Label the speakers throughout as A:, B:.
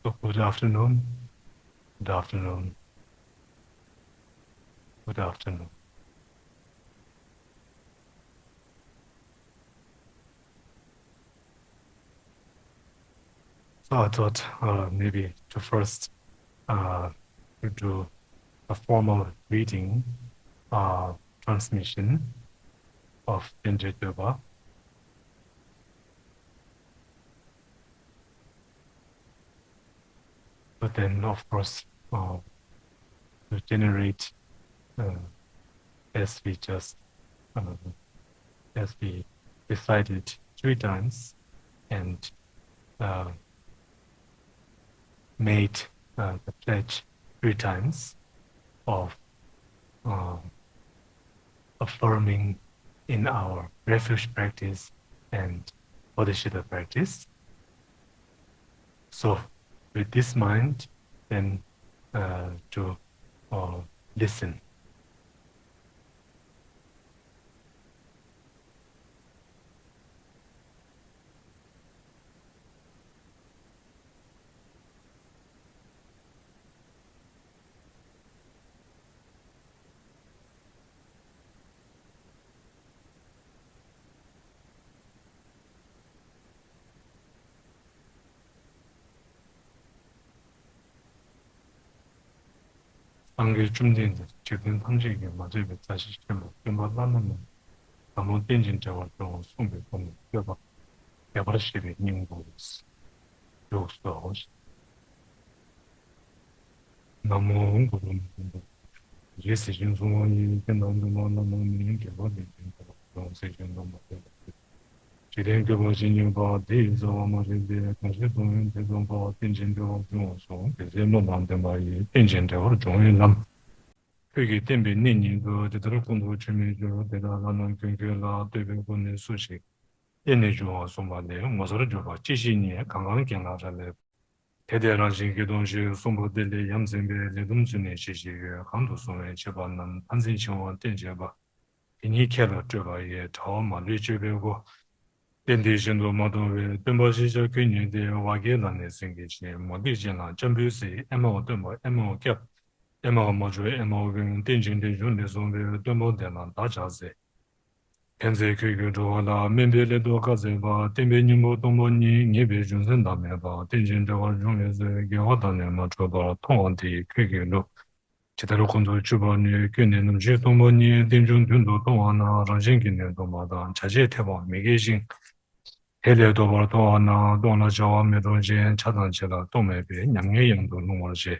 A: So good afternoon, good afternoon, good afternoon. So I thought maybe to first to do a formal reading transmission of Tenje Döba. But then, of course, to generate uh, as we just uh, as we decided 3 times and uh, made the pledge 3 times of uh, affirming in our refuge practice and bodhisattva practice. So with this mind, then to listen. 안개 준비인데 지금 방식이 맞아요. 다시 좀 맞는 아무 땡진 저거 좀 숨을 좀 껴봐. 야버시비 님고 요소 너무 그런 예시 중소원이 너무 너무 게 버리는 거. 너무 세션 너무 지된 그 뭐지는 거 대해서 뭐인데 사실 보면 대선 거 땡진도 좀 그래서 만든 말이 땡진도 좀 그게 때문에 내년 그 제대로 공부 준비로 대단한 경계라 대변권의 수식 얘네 중 소마네요. 뭐서로 줘봐. 지신이 강강하게 나자래. 대대한 신기 동시 송보들의 염생의 레동준의 시시에 강도 소에 제반난 판신시원 된제바 이니케라 줘봐에 더 많이 주배고 된디신도 모두에 덤버시저 근인데 와게 난의 생기지 뭐디지나 점비스 에모도 뭐 에모캡 에모 모주에 에모는 된진의 준의 송의 덤보대나 다자세 현재 그거도나 멤버들도 가져봐 대변인도 동원이 예배 준선다면봐 된진적으로 중에서 경화단에 맞춰봐 통원티 그게로 제대로 건조 주변에 괜찮은 지 동원이 된중준도 동화나 라신기는도 마다 자제 태보 매개신 해례도 벌도 하나 동나 저와 매도진 차단체라 동매비 양의 양도 농어지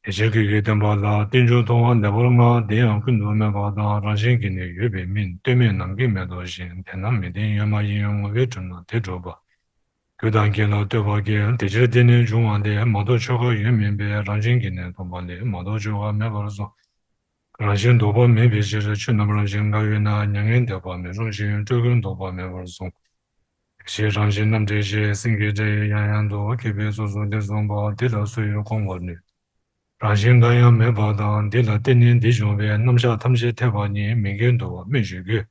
A: 제주기에 담바다 된주 동안 내버려마 대양 근도면 바다 라신기네 유배민 되면 남기면도 신 대남미된 여마이용 외전나 대조바 그 단계로 되바게 대저되는 중앙대 모두 저거 유면배 라신기네 동반대 모두 저와 매버서 라신 도바 매비지를 추나버는 생각이나 양행 대바면 정신 조금 도바면 벌써 시장신 남대시 생계제 양양도 개별소소 대송바 대다수의 공원을 라신가야 매바다 딜라 때는 대중에 남자 탐지 태반이 민견도 민주게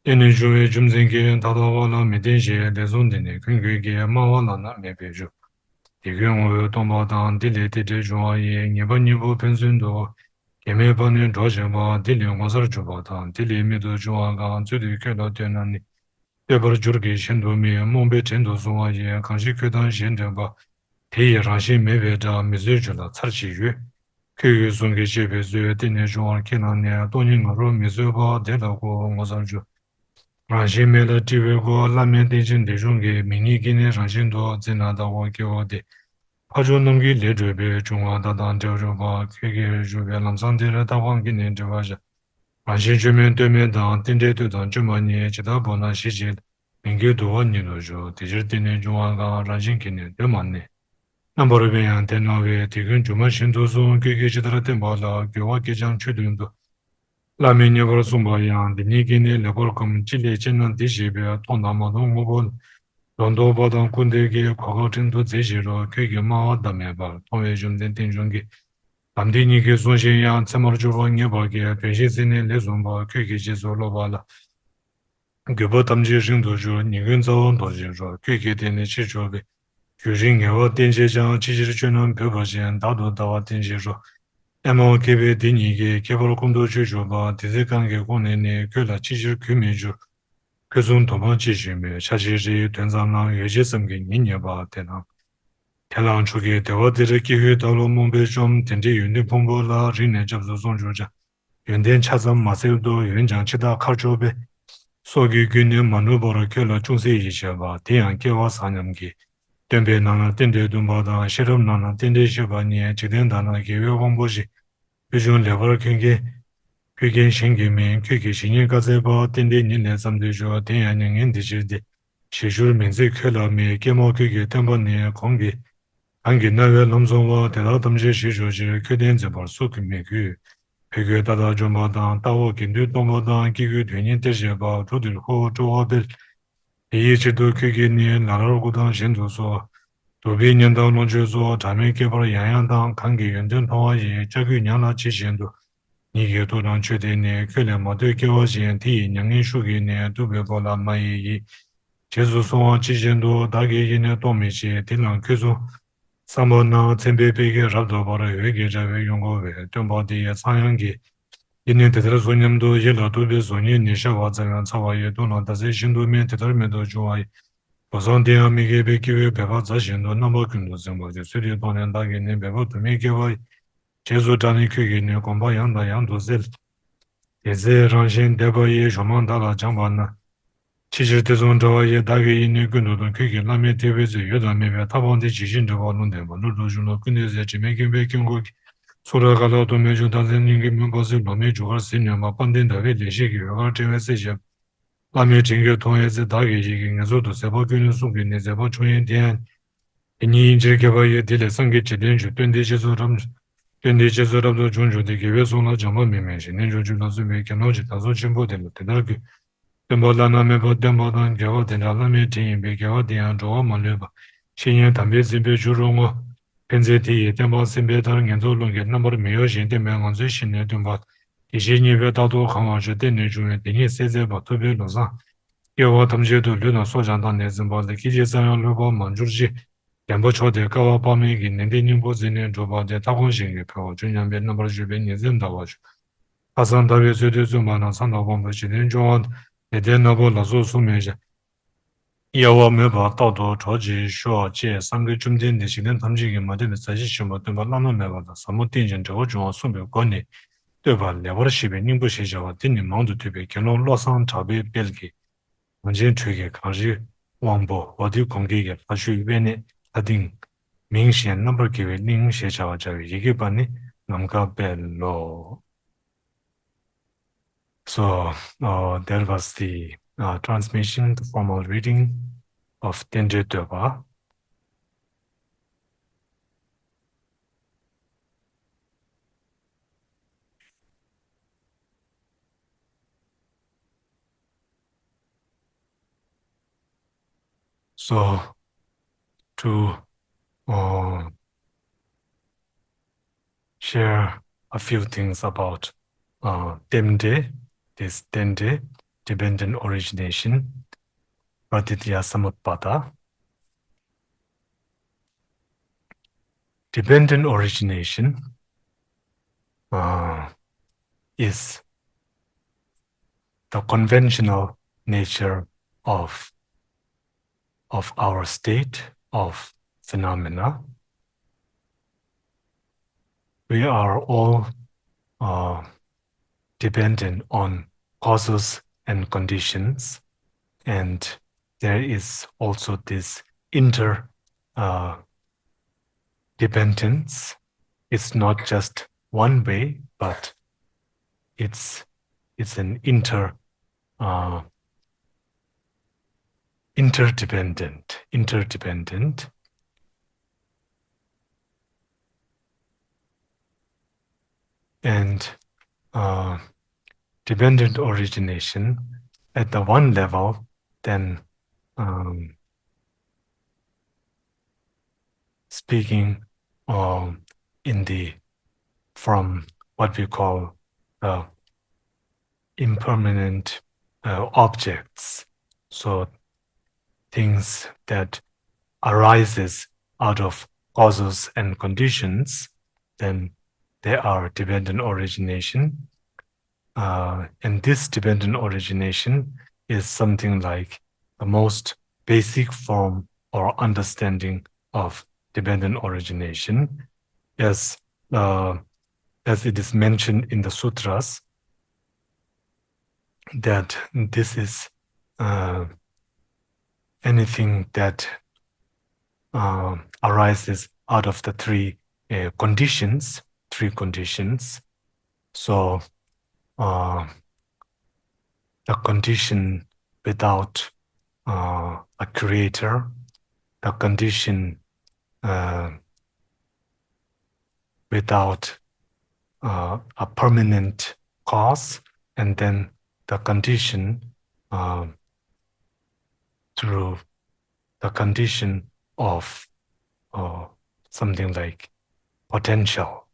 A: 얘는 주의 중생계 다다와라 메den시에 대손되네 근거에 마와나나 매배주 대경의 동바다 딜레데 중앙에 니번니부 pension도 개매번의 조정과 딜령 와서 주바다 딜레미도 중앙가最开到되는 대버 주르게 신도미 몸배 전도 송아에 강시 교단 신정바 대예라시 매배자 미즈주라 차치유 그 송게 제베즈에 되는 중앙 캐나네 돈인으로 미즈바 되라고 와서주 라시메라 티베고 라멘 대진 대중게 미니기네 라신도 지나다고 교데 파존능기 레드베 중앙다단 저저바 케게 주베 남산데라 다왕기네 저바자 라신 주면 되면다 딘데도단 주머니에 지다보나 시지 민교도 원인으로 디저티네 중앙가 라신기네 되만네 남버르베양 대나웨 디근 주마신도소 계계지더라데 말라 교와 계장 최든도 라면여버 송바양 디니기네 레볼컴 칠레체는 디시베 통나마도 모본 론도바당 군대게 과거진도 제시로 계계마다메바 통해 준된 된중기 담디니게 손신양 참머주원이 버게 배시스네 레송바 계계지소로발라 교보 담지 정도주 니근자원 도지로 계계되는 시조베 규ring 에워 덴제장 지지를 주는 표버진 다도 다와 덴제로 에모 개베 데니게 개발 공도 주주바 대세관계 공내내 교라 지지를 규미주 그중 도번 지지며 차지지 된상랑 예제성게 인여바 되나 대랑 쪽에 대화들의 기회 달로 몸배 좀 된제 윤대 본보라 리네 접수 송주자 윤대 차선 마세도 윤장 치다 칼조베 소기 균년 만으로버려 결로 중세 이셔바 대양 개와 사념기 덴베 나나 덴데 dum바다 시름 나나 덴데 셔바니 지된 다나 개회 공부시 요즘 레버를 경계 그게 생기면 그게 신경 가져봐 덴데 니네 삼대죠 대양행 인디지데 시줄 민세 컬러미 개모 그게 덴번네 공기 한기 나외 넘성과 대다 담제 시조지 그된제 벌써 금메그 회계 다다 좀마다 따오 긴도 동보다 기그 되는 대제바 조들 호 조업을 이해지도 그게 니 나라고다 신도서 도비년도 논주소 자매 개발 양양당 관계 연전 통화에 저규냐나 지신도 이게 도당 최대네 클레마도 개화신 디 양인 수기네 두베보라 마이 제수소 지신도 다게 이네 도미시 딜랑 교수 삼번나 쳔베베게 잡도바라 회계자회 용고회 좀바디에 상향기 이년 대대로 손님도 예라도 베소니 니샤와 자간 차와에 도나 다세 신도면 대달면도 좋아이 보선대야 미게 베기회 배바 자신도 넘어 근도 정보제 수리 돈은 다게는 배바 도미게와 제조단이 크게는 공바 양다 양도셀 예제 랑신 대바에 조만다라 장반나 치질 대존자와의 다게 있는 근도도 크게 남의 대회제 여담에 타본데 지신적으로 하는데 만으로 주로 근데제 지메게 베경고 소라가라도 매주 단생님께 면보스 놈의 주할 신념아 반된다게 대시기 여가 제외세제 남의 징계 통해서 다게 얘기해서도 세바균을 속에 세바 초에 대한 이니 개발에 대해 상계 제된 주된대제소람 된대제소람도 존중되게 외송나 정말 매매시는 조주로서 매견오지 다소 진보된 대단하게 덴볼라나메 보덴보단 겨워된다라메 팀베 겨워대한 조어만레바 신년 담배 집에 주롱어 펜제티에 덴볼 심베 다른 연소론게 넘버를 메여신 대명원수 신년 덴볼 이신이베 다도 강화주 대내 중에 대니 세제바 토베로사 여와 담제도 르나 소장단 내즘볼의 기재상을 루고 만주지 연보 초대 가와 밤에 있는데 님보즈는 조바데 타공신의 표 중년배 넘버 주변 예전다와주 하산 다베 세대주 만한 산다본 버시는 좋은 내대나보 라소 소매자 야와 메바 따도 저지 쇼제 상계 중된 대신은 담지게 맞는 사실 좀 말라는 메바다 사무딘전 저거 중 소매 권이对吧 레버시베 닝부시자와 딘님 망도 되게 결론 로상 잡에 벨기 문제 최게 강시 왕보 어디 공개게 아주 이변에 하딩明显 넘버 기회 링写자와 자 이게 반이 남가 벨로 so there was the transmission, the formal reading of Tenje Döba. So to share a few things about Demde, this Dende, dependent origination, Pratitya Samutpada. Dependent origination is the conventional nature of our state of phenomena. We are all dependent on causes and conditions, and there is also this dependence. It's not just one way, but it's an interdependent. And dependent origination at the one level, then speaking from what we call impermanent objects, so things that arises out of causes and conditions, then they are dependent origination. And this dependent origination is something like the most basic form or understanding of dependent origination, as uh, as it is mentioned in the sutras, that this is anything that arises out of the three conditions. So the condition without a creator, the condition without a permanent cause, and then the condition through the condition of something like potential.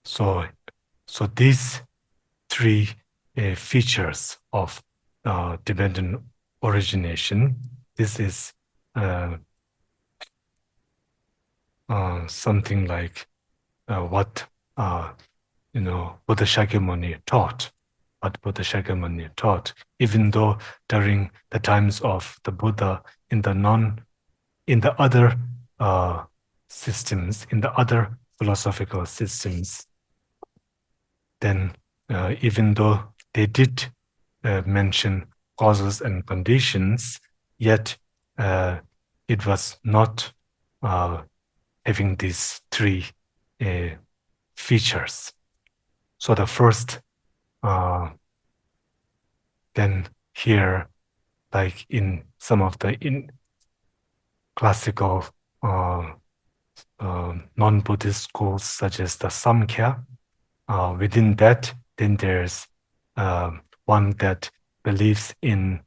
A: So these three features of dependent origination, this is something like what Buddha Shakyamuni taught. What Buddha Shakyamuni taught, even though during the times of the Buddha in the other systems, in the other philosophical systems, then even though they did mention causes and conditions, yet it was not having these three features. So the first, then here, like in some of the classical non-Buddhist schools, such as the Samkhya, within that, then there's one that believes in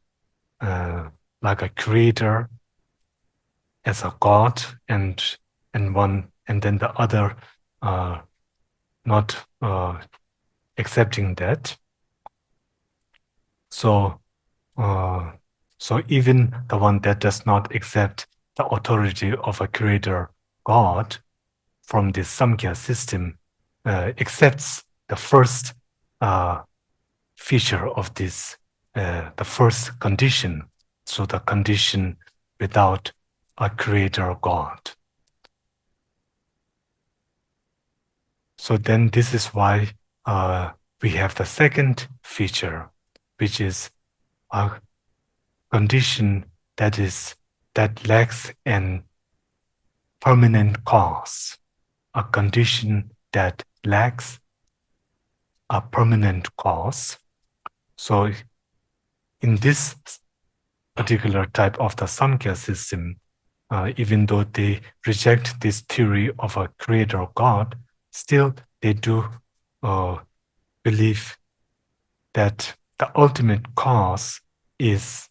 A: like a creator as a god, and then the other not accepting that. So even the one that does not accept the authority of a creator god from this Samkhya system accepts the first feature of this, the first condition. So the condition without a creator God. So then this is why we have the second feature, which is a condition that lacks an permanent cause, a condition that lacks a permanent cause. So in this particular type of the Samkhya system, even though they reject this theory of a creator God, still they do believe that the ultimate cause is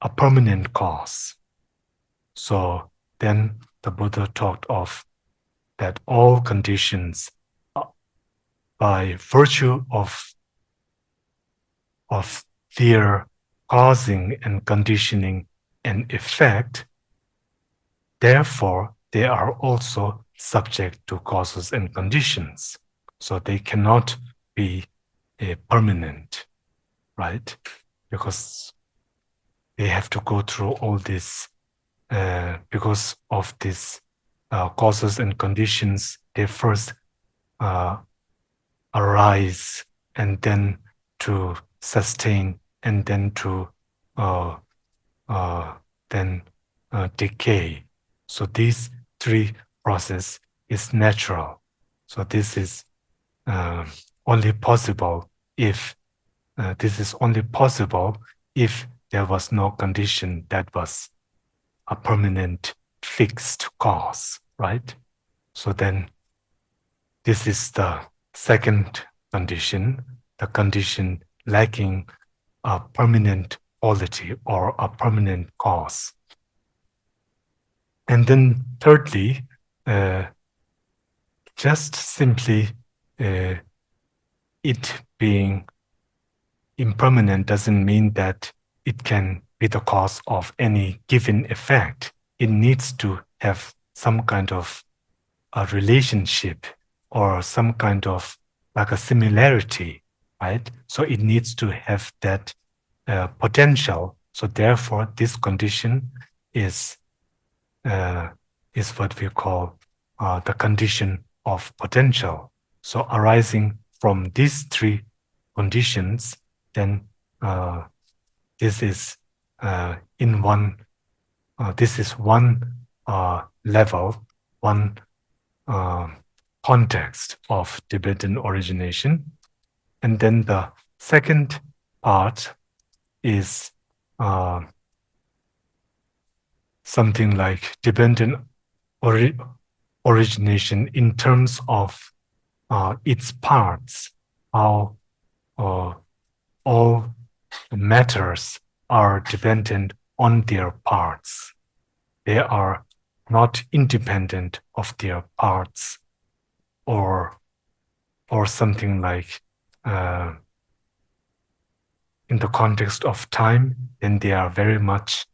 A: a permanent cause. So then the Buddha talked of that all conditions, by virtue of their causing and conditioning an effect, therefore they are also subject to causes and conditions. So they cannot be permanent, right? Because they have to go through all this, because of this causes and conditions, they first arise, and then to sustain, and then to decay. So these three process is natural. So this is only possible if there was no condition that was a permanent fixed cause, right? So then this is the second condition, the condition lacking a permanent quality or a permanent cause. And then thirdly, just simply it being impermanent doesn't mean that it can be the cause of any given effect. it needs to have some kind of a relationship or some kind of like a similarity, right? So it needs to have that potential. So therefore, this condition is uh, what we call the condition of potential. So arising from these three conditions, then this is in one. This is one level, one uh, context of dependent origination. And then the second part is something like dependent origination in terms of its parts, how all matters are dependent on their parts. They are not independent of their parts, or something like in the context of time, then they are very much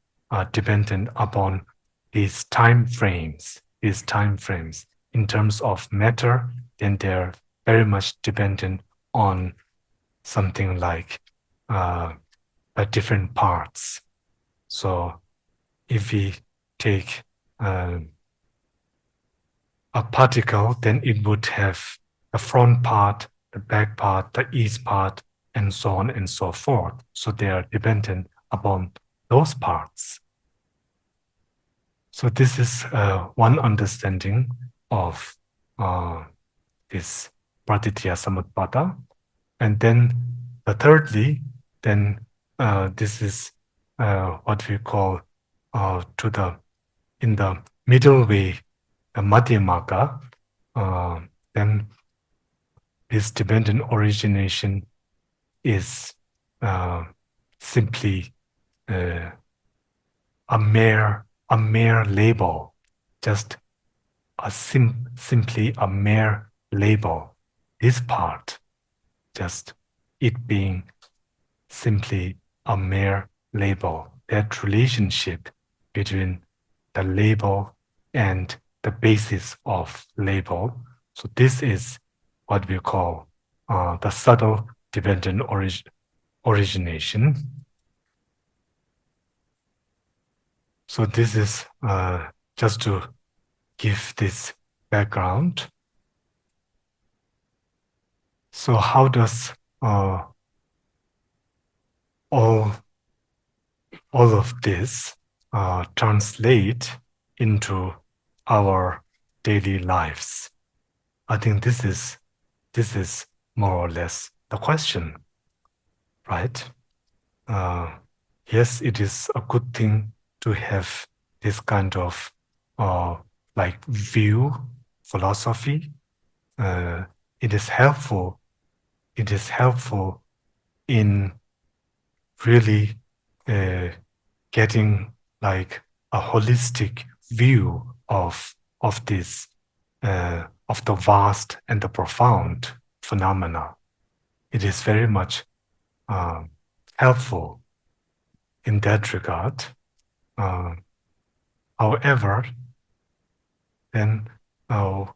A: dependent upon these time frames. In terms of matter, then they're very much dependent on something like different parts. So if we take a particle, then it would have the front part, the back part, the east part, and so on and so forth. So they are dependent upon those parts. So this is one understanding of this Pratitya Samutpada. And then thirdly, then this is what we call in the middle way, Madhyamaka, then this dependent origination is simply a mere label, just simply a mere label. This part, just it being simply a mere label. That relationship between the label and the basis of label. So this is what we call the subtle dependent origination. So this is just to give this background. So how does all of this translate into our daily lives? I think this is more or less the question, right? Yes, it is a good thing to have this kind of like view, philosophy. It is helpful. It is helpful in really getting like a holistic view of this of the vast and the profound phenomena. It is very much helpful in that regard. However, then how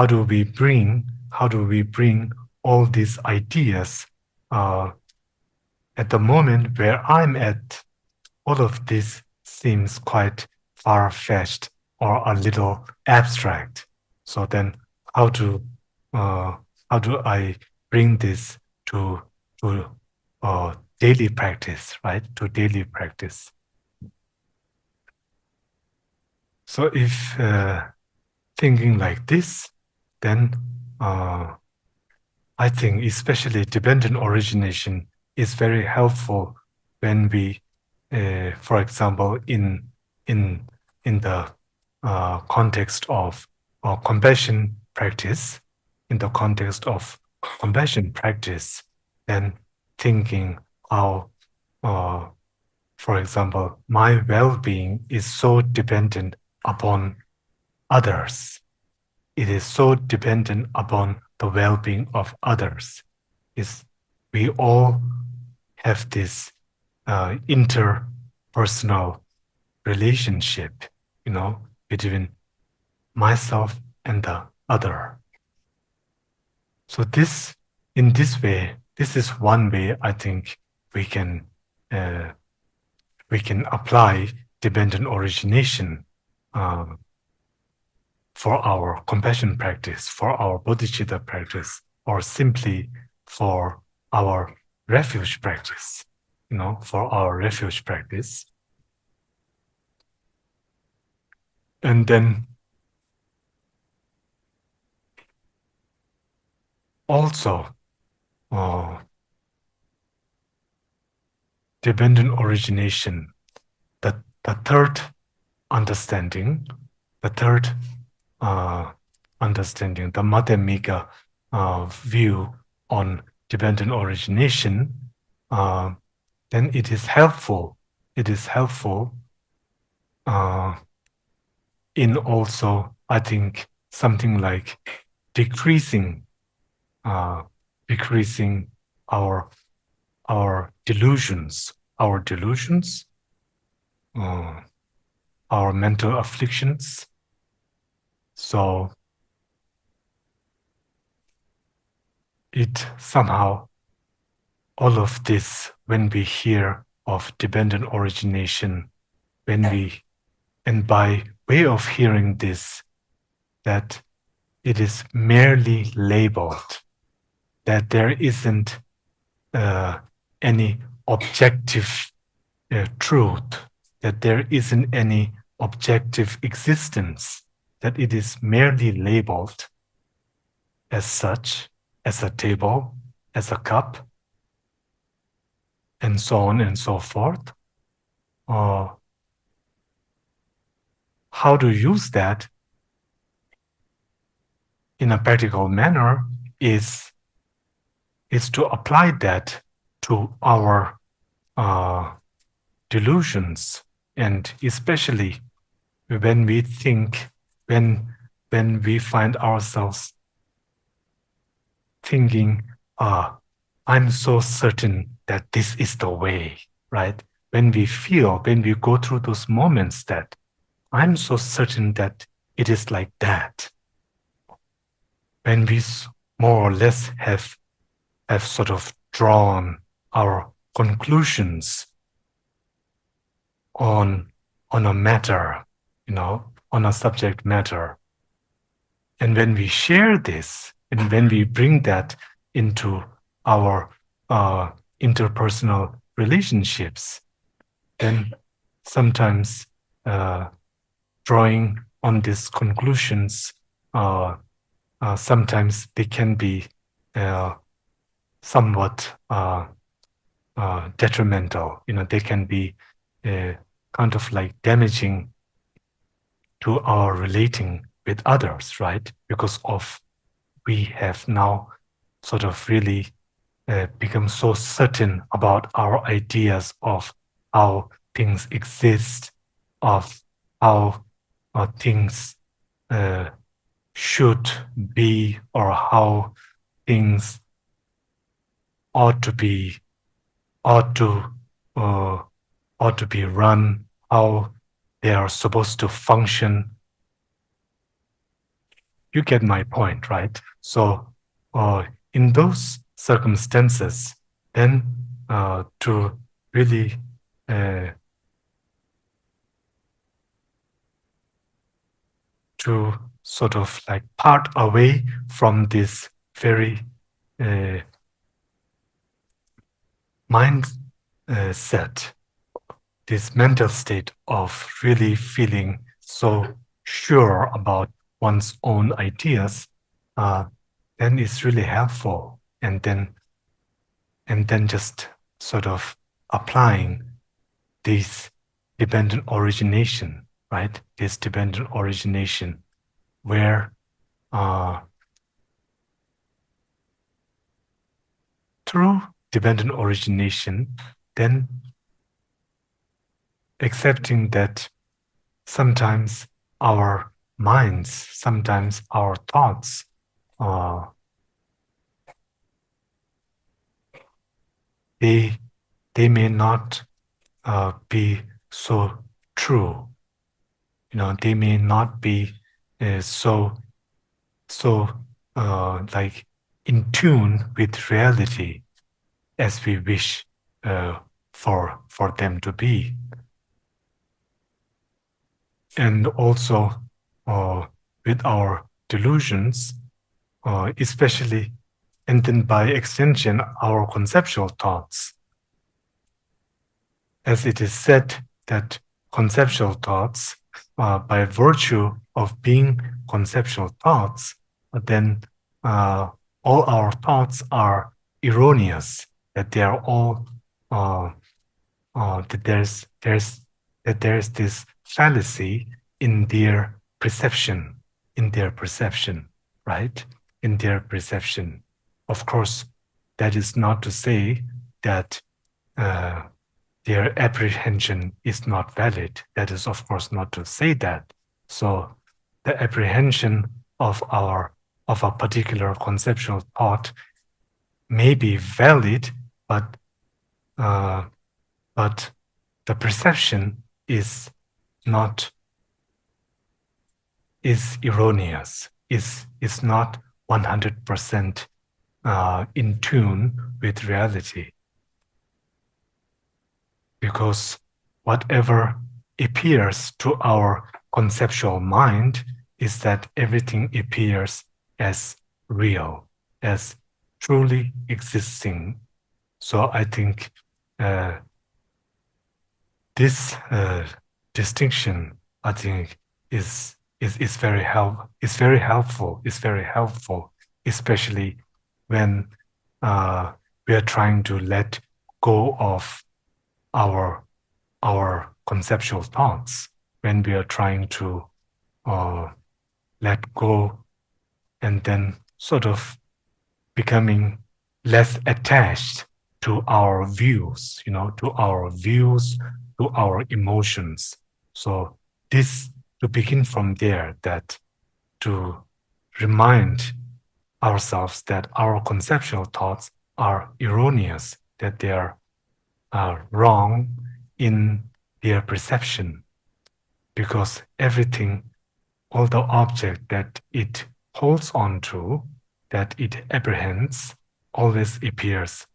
A: do we bring all these ideas at the moment where I'm at? All of this seems quite far-fetched or a little abstract. So then how do I bring this to daily practice, right? To daily practice. So if thinking like this, then I think especially dependent origination is very helpful when we, for example, in the context of compassion practice, then thinking how, for example, my well-being is so dependent upon others. It is so dependent upon the well-being of others. We all have this interpersonal relationship. between myself and the other. So in this way, this is one way I think we can uh, apply dependent origination uh, for our compassion practice, for our bodhicitta practice, or simply for our refuge practice, for our refuge practice. And then also, dependent origination, the third understanding, the third understanding, the Madhyamika view on dependent origination, then it is helpful. It is helpful in also, I think, something like decreasing, decreasing our delusions, uh, our mental afflictions. So it somehow, all of this, when we hear of dependent origination, and by way of hearing this, that it is merely labeled, that there isn't any objective truth, that there isn't any objective existence, that it is merely labeled as such, as a table, as a cup, and so on and so forth. How to use that in a practical manner is to apply that to our delusions, and especially when we think, when we find ourselves thinking, I'm so certain that this is the way, right? When we go through those moments that I'm so certain that it is like that, when we more or less have sort of drawn our conclusions on a matter, on a subject matter. And when we share this, and when we bring that into our interpersonal relationships, then sometimes drawing on these conclusions, sometimes they can be somewhat detrimental. They can be kind of like damaging to our relating with others, right? Because of we have now sort of really become so certain about our ideas of how things exist, of how things should be, or how things ought to be, ought to uh, ought to be run, how they are supposed to function. You get my point, right? So in those circumstances, then to really to sort of like part away from this very mindset, this mental state of really feeling so sure about one's own ideas, then it's really helpful. And then just sort of applying this dependent origination, right? This dependent origination where through dependent origination, then accepting that sometimes our minds, sometimes our thoughts, they may not be so true. they may not be so like in tune with reality as we wish for them to be. And also with our delusions, especially, and then by extension, our conceptual thoughts. As it is said that conceptual thoughts, by virtue of being conceptual thoughts, then all our thoughts are erroneous, that they are all that there's this fallacy in their perception, right? In their perception. Of course, that is not to say that their apprehension is not valid. That is, of course, not to say that. So the apprehension of a particular conceptual thought may be valid, but uh, but the perception is not is erroneous, is not 100% in tune with reality. Because whatever appears to our conceptual mind is that everything appears as real, as truly existing. So I think this distinction, I think, is very helpful. It's very helpful, especially when we are trying to let go of our conceptual thoughts, when we are trying to let go and then sort of becoming less attached to our views, to our emotions. So this, to begin from there, that to remind ourselves that our conceptual thoughts are erroneous, that they are wrong in their perception, because everything, all the object that it holds on to, that it apprehends, always appears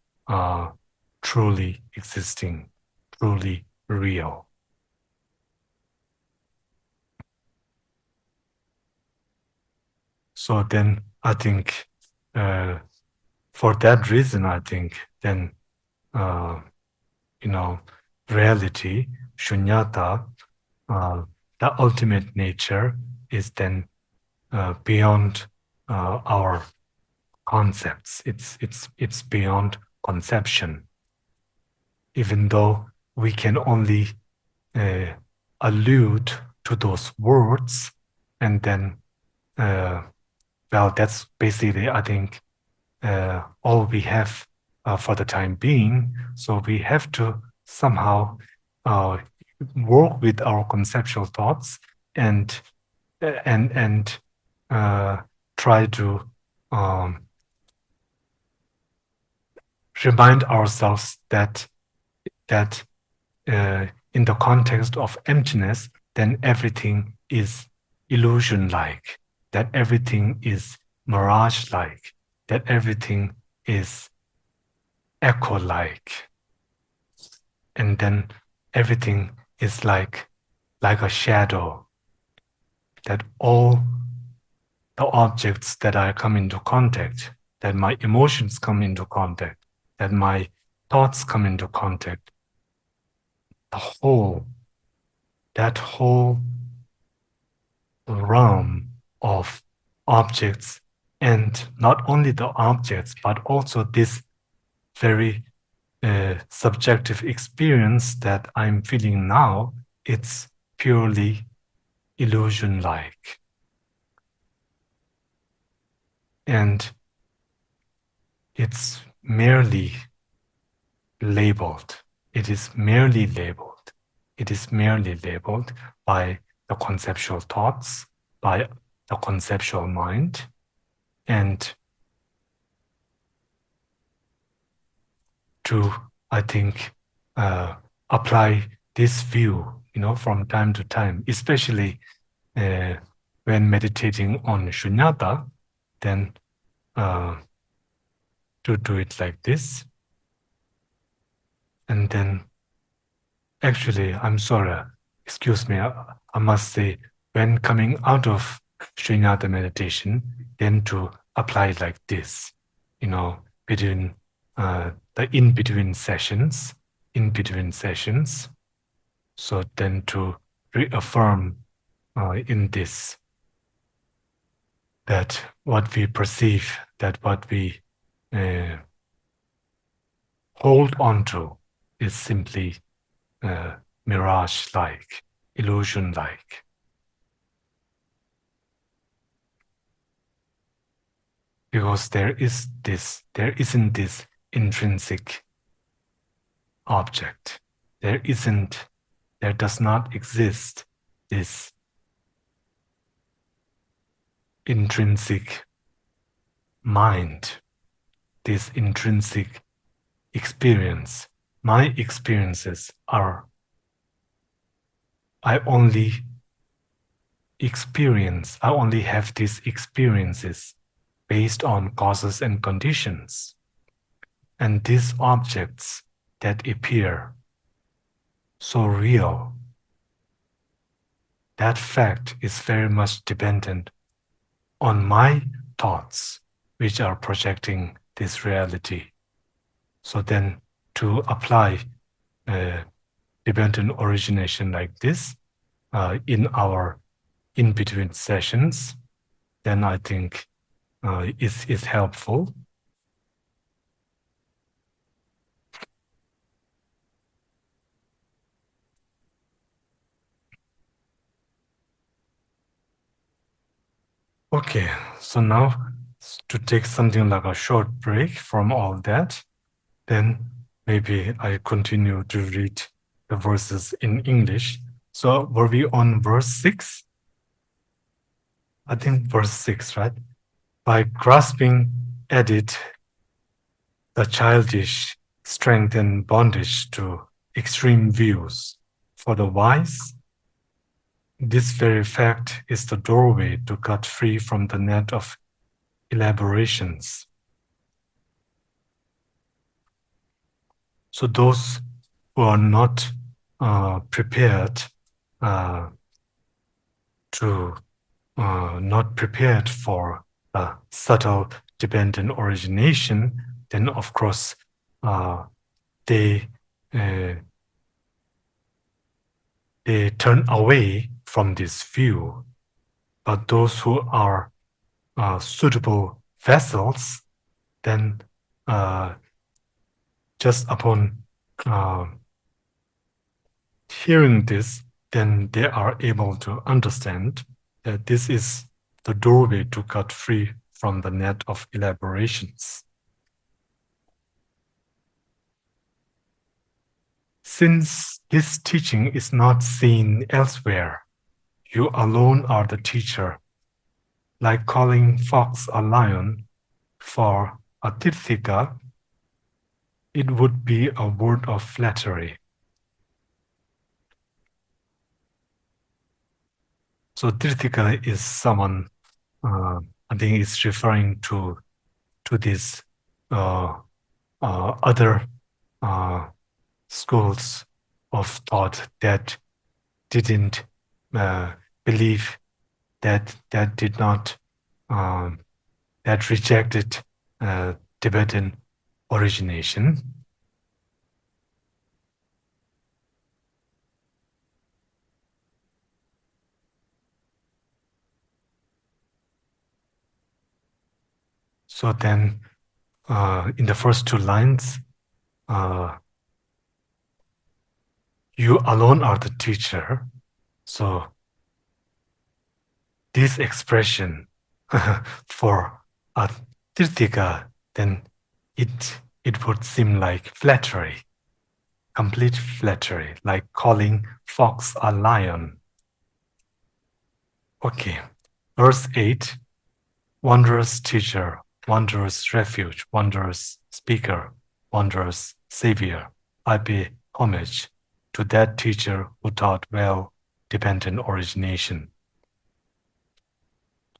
A: truly existing, truly real. So then I think for that reason, I think then, reality, shunyata, the ultimate nature is then beyond our concepts. It's beyond conception. Even though we can only allude to those words, and then, well, that's basically, I think, all we have for the time being. So we have to somehow work with our conceptual thoughts and try to remind ourselves that in the context of emptiness, then everything is illusion-like, that everything is mirage-like, that everything is echo-like, and then everything is like a shadow, that all the objects that I come into contact, that my emotions come into contact, that my thoughts come into contact, that whole realm of objects, and not only the objects, but also this very subjective experience that I'm feeling now, it's purely illusion-like. And it's merely labeled. It is merely labeled. It is merely labeled by the conceptual thoughts, by the conceptual mind, and to, I think, apply this view from time to time, especially when meditating on shunyata, then to do it like this. And then, actually, I'm sorry, excuse me, I must say, when coming out of shunyata meditation, then to apply like this, between the in-between sessions, So then to reaffirm in this that what we perceive, that what we hold on to is simply mirage-like, illusion-like. Because there isn't this intrinsic object. There does not exist this intrinsic mind, this intrinsic experience. My experiences are, I only have these experiences based on causes and conditions. And these objects that appear so real, that fact is very much dependent on my thoughts, which are projecting this reality. So then to apply dependent origination like this in our in-between sessions, then I think is helpful. Okay, so now to take something like a short break from all that, then maybe I continue to read the verses in English. So were we on verse 6? I think verse 6, right? By grasping at it, the childish strength and bondage to extreme views. For the wise, this very fact is the doorway to cut free from the net of elaborations. So those who are not prepared not prepared for a subtle dependent origination, then of course they turn away from this view. But those who are suitable vessels, then just upon hearing this, then they are able to understand that this is the doorway to cut free from the net of elaborations. Since this teaching is not seen elsewhere, you alone are the teacher. Like calling fox a lion for a tirthika, it would be a word of flattery. So tirthika is someone, I think it's referring to this other schools of thought that didn't believe, that did not, that rejected Tibetan origination. So then in the first two lines, you alone are the teacher. So this expression for a tirthika, then it would seem like flattery, complete flattery, like calling fox a lion. Okay, verse 8, wondrous teacher, wondrous refuge, wondrous speaker, wondrous savior, I pay homage. to that teacher who taught well dependent origination.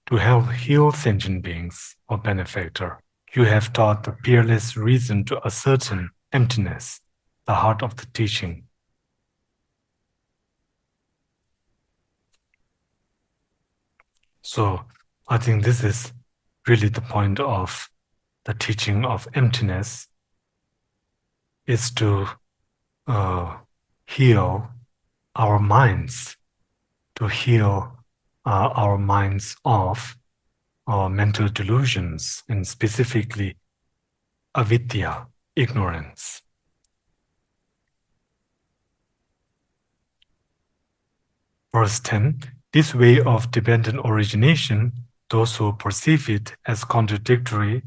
A: To help heal sentient beings, O benefactor, you have taught the peerless reason to ascertain emptiness, the heart of the teaching. So I think this is really the point of the teaching of emptiness, is to heal our minds, to heal our minds of mental delusions, and specifically avidya, ignorance. Verse 10, this way of dependent origination, those who perceive it as contradictory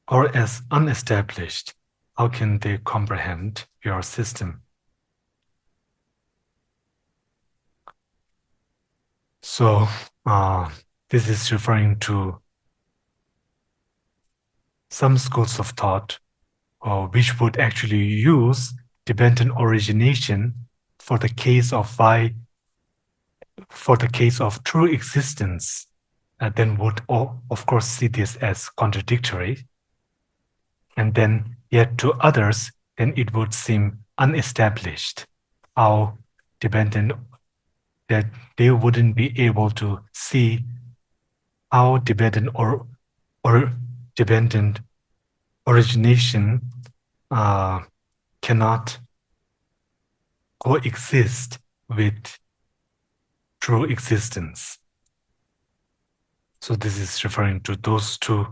A: or as unestablished, how can they comprehend your system? So this is referring to some schools of thought which would actually use dependent origination for the case of true existence, then would of course see this as contradictory, and then yet to others then it would seem unestablished, how dependent, that they wouldn't be able to see how dependent or dependent origination cannot coexist with true existence. So this is referring to those two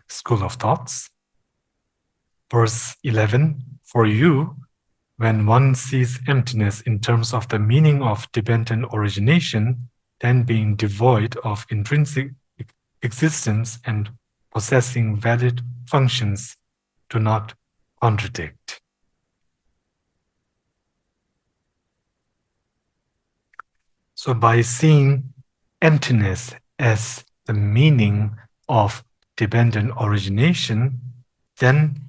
A: school of thoughts. Verse 11, for you, when one sees emptiness in terms of the meaning of dependent origination, then being devoid of intrinsic existence and possessing valid functions, do not contradict. So by seeing emptiness as the meaning of dependent origination, then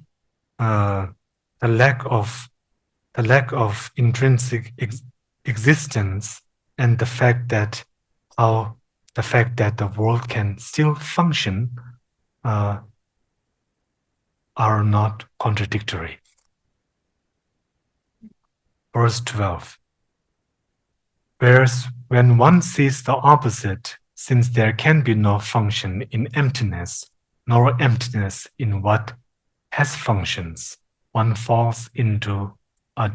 A: the lack of intrinsic existence and the fact that the world can still function are not contradictory. Verse 12. Whereas when one sees the opposite, since there can be no function in emptiness, nor emptiness in what has functions, one falls into a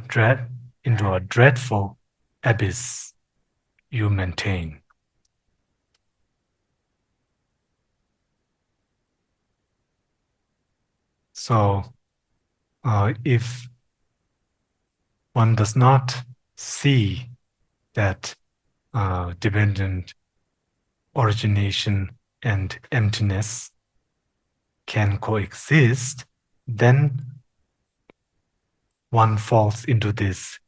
A: dreadful abyss you maintain. So if one does not see that dependent origination and emptiness can coexist, then one falls into this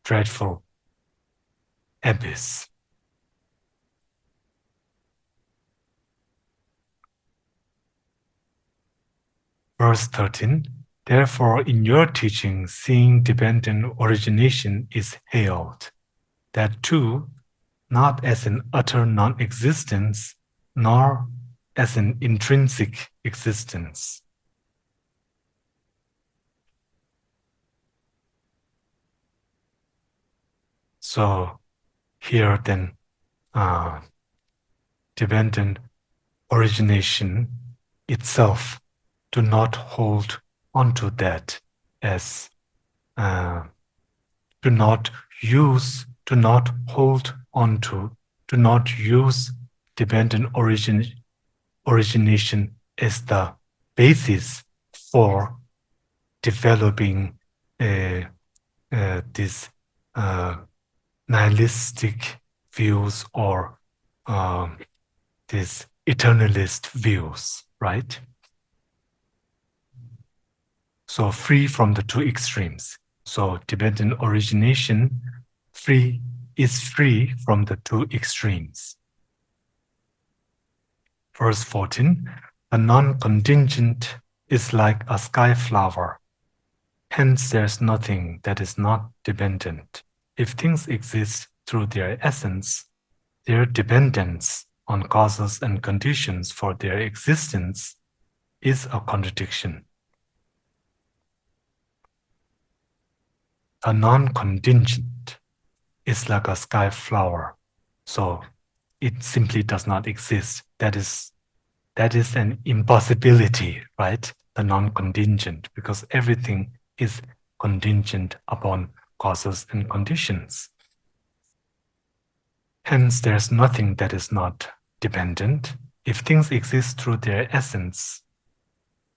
A: dreadful abyss. Verse 13, therefore in your teaching, seeing dependent origination is hailed, that too, not as an utter non-existence, nor as an intrinsic existence. So here then, dependent origination itself, do not hold onto that as, do not use dependent origination as the basis for developing these nihilistic views or these eternalist views, right? So free from the two extremes. So dependent origination is free from the two extremes. Verse 14, a non-contingent is like a sky flower. Hence, there's nothing that is not dependent. If things exist through their essence, their dependence on causes and conditions for their existence is a contradiction. A non-contingent is like a sky flower, so it simply does not exist. That is an impossibility, right? The non-contingent, because everything is contingent upon causes and conditions. Hence, there's nothing that is not dependent. If things exist through their essence,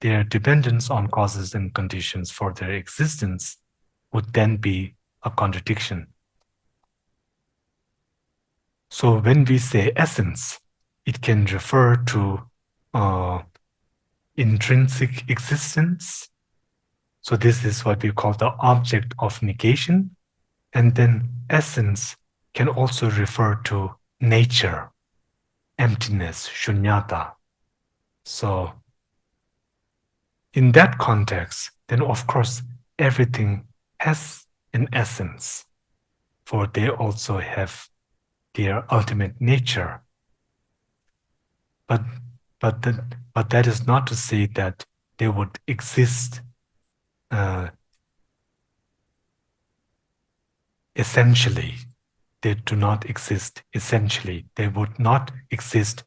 A: their dependence on causes and conditions for their existence would then be a contradiction. So when we say essence, it can refer to intrinsic existence. So this is what we call the object of negation. And then essence can also refer to nature, emptiness, shunyata. So in that context, then of course, everything has an essence, for they also have their ultimate nature. But that is not to say that they would exist essentially. They do not exist essentially. They would not exist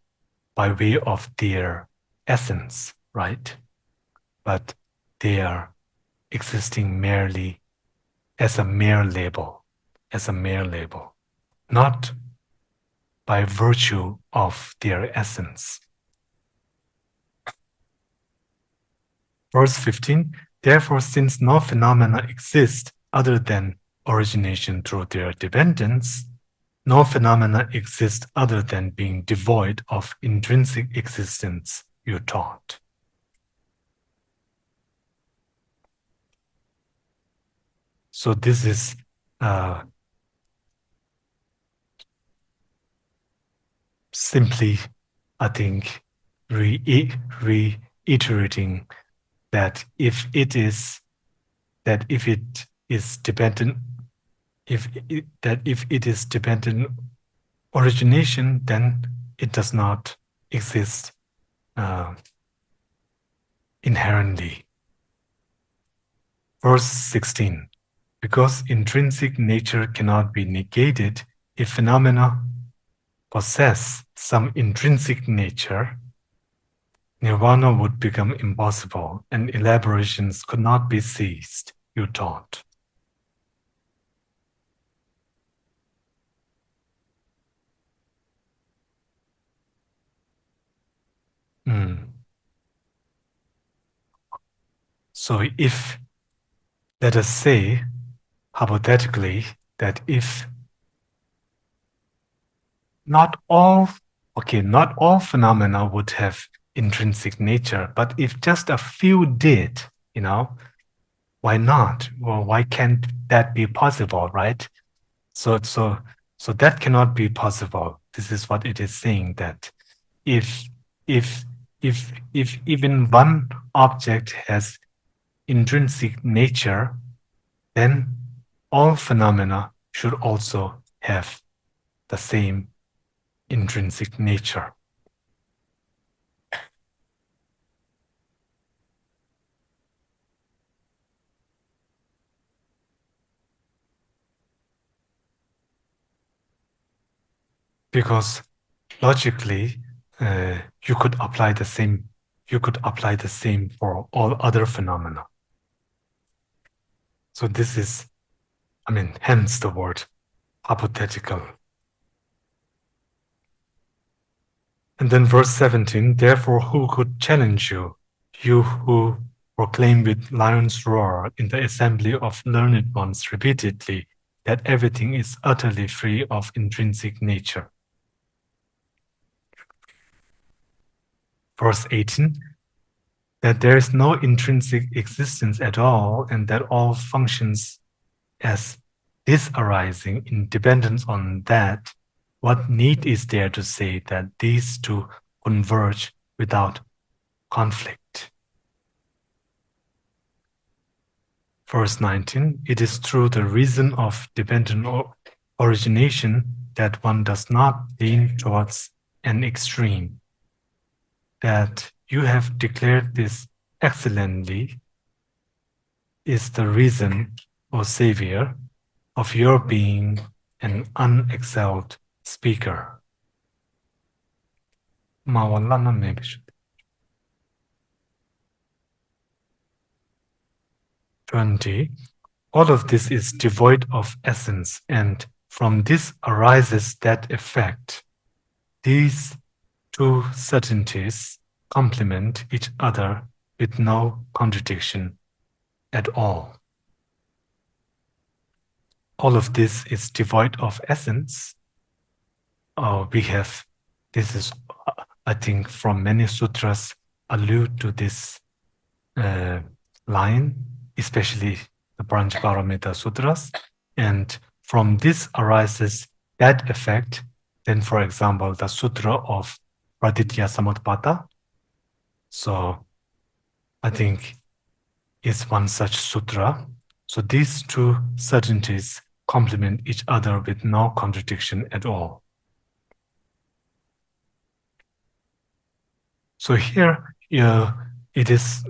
A: by way of their essence, right? But they are existing merely as a mere label, not by virtue of their essence. Verse 15, therefore, since no phenomena exist other than origination through their dependence, no phenomena exist other than being devoid of intrinsic existence, you taught. So this is simply, I think, reiterating that if it is dependent, if it is dependent origination, then it does not exist inherently. Verse 16, because intrinsic nature cannot be negated, if phenomena possess some intrinsic nature, nirvana would become impossible and elaborations could not be ceased, you taught. So if, let us say, hypothetically, that if not all phenomena would have intrinsic nature, but if just a few did, why not? Well, why can't that be possible, right? So that cannot be possible. This is what it is saying, that if if if even one object has intrinsic nature, then all phenomena should also have the same intrinsic nature. Because logically, you could apply the same for all other phenomena. So this is, hence the word hypothetical. And then verse 17, therefore who could challenge you, you who proclaim with lion's roar in the assembly of learned ones repeatedly that everything is utterly free of intrinsic nature. Verse 18, that there is no intrinsic existence at all and that all functions as this arising in dependence on that, what need is there to say that these two converge without conflict? Verse 19, it is through the reason of dependent origination that one does not lean towards an extreme. That you have declared this excellently is the reason, O Savior, of your being an unexcelled speaker. 20. All of this is devoid of essence, and from this arises that effect. These two certainties complement each other with no contradiction at all. All of this is devoid of essence. This is, I think, from many sutras allude to this line, especially the Paramita Sutras. And from this arises that effect. Then, for example, the Sutra of Praditya Samutpata. So I think is one such sutra. So these two certainties complement each other with no contradiction at all. So here, it is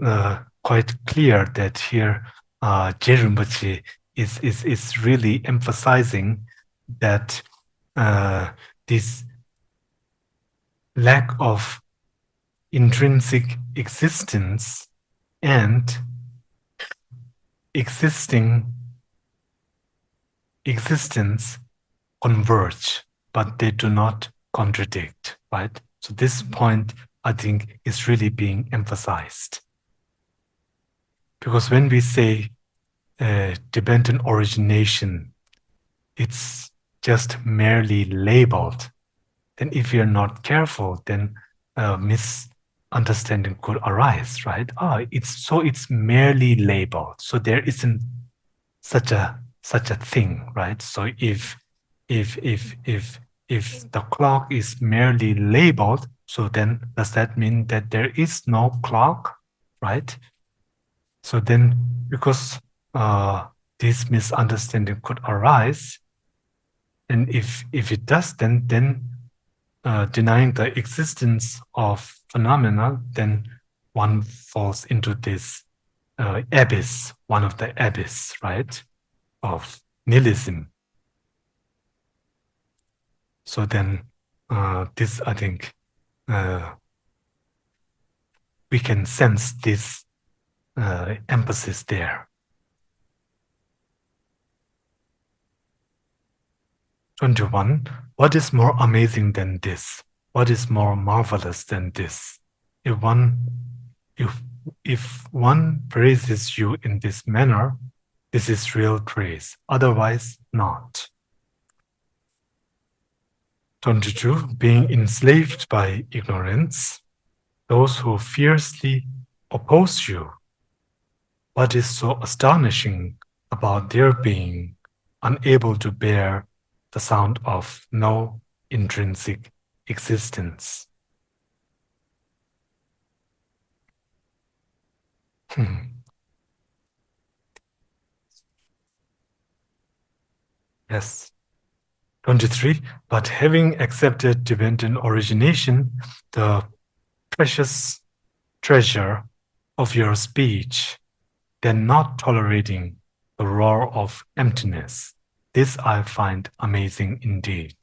A: quite clear that here Je Rinpoche is really emphasizing that this lack of intrinsic existence and existence converge, but they do not contradict, right? So this point, I think, is really being emphasized. Because when we say dependent origination, it's just merely labeled. Then if you're not careful, then misunderstanding could arise, right? It's merely labeled. So there isn't such a thing, right? So if the clock is merely labeled, so then does that mean that there is no clock, right? So then, because this misunderstanding could arise, and if it does, then denying the existence of phenomena, then one falls into this abyss, one of the abyss, right, of nihilism. So then this, I think, we can sense this emphasis there. 21. What is more amazing than this? What is more marvelous than this? If one praises you in this manner, this is real praise. Otherwise, not. 22. Being enslaved by ignorance, those who fiercely oppose you. What is so astonishing about their being unable to bear the sound of no intrinsic existence? Yes. 23. But having accepted dependent origination, the precious treasure of your speech, then not tolerating the roar of emptiness, this I find amazing indeed.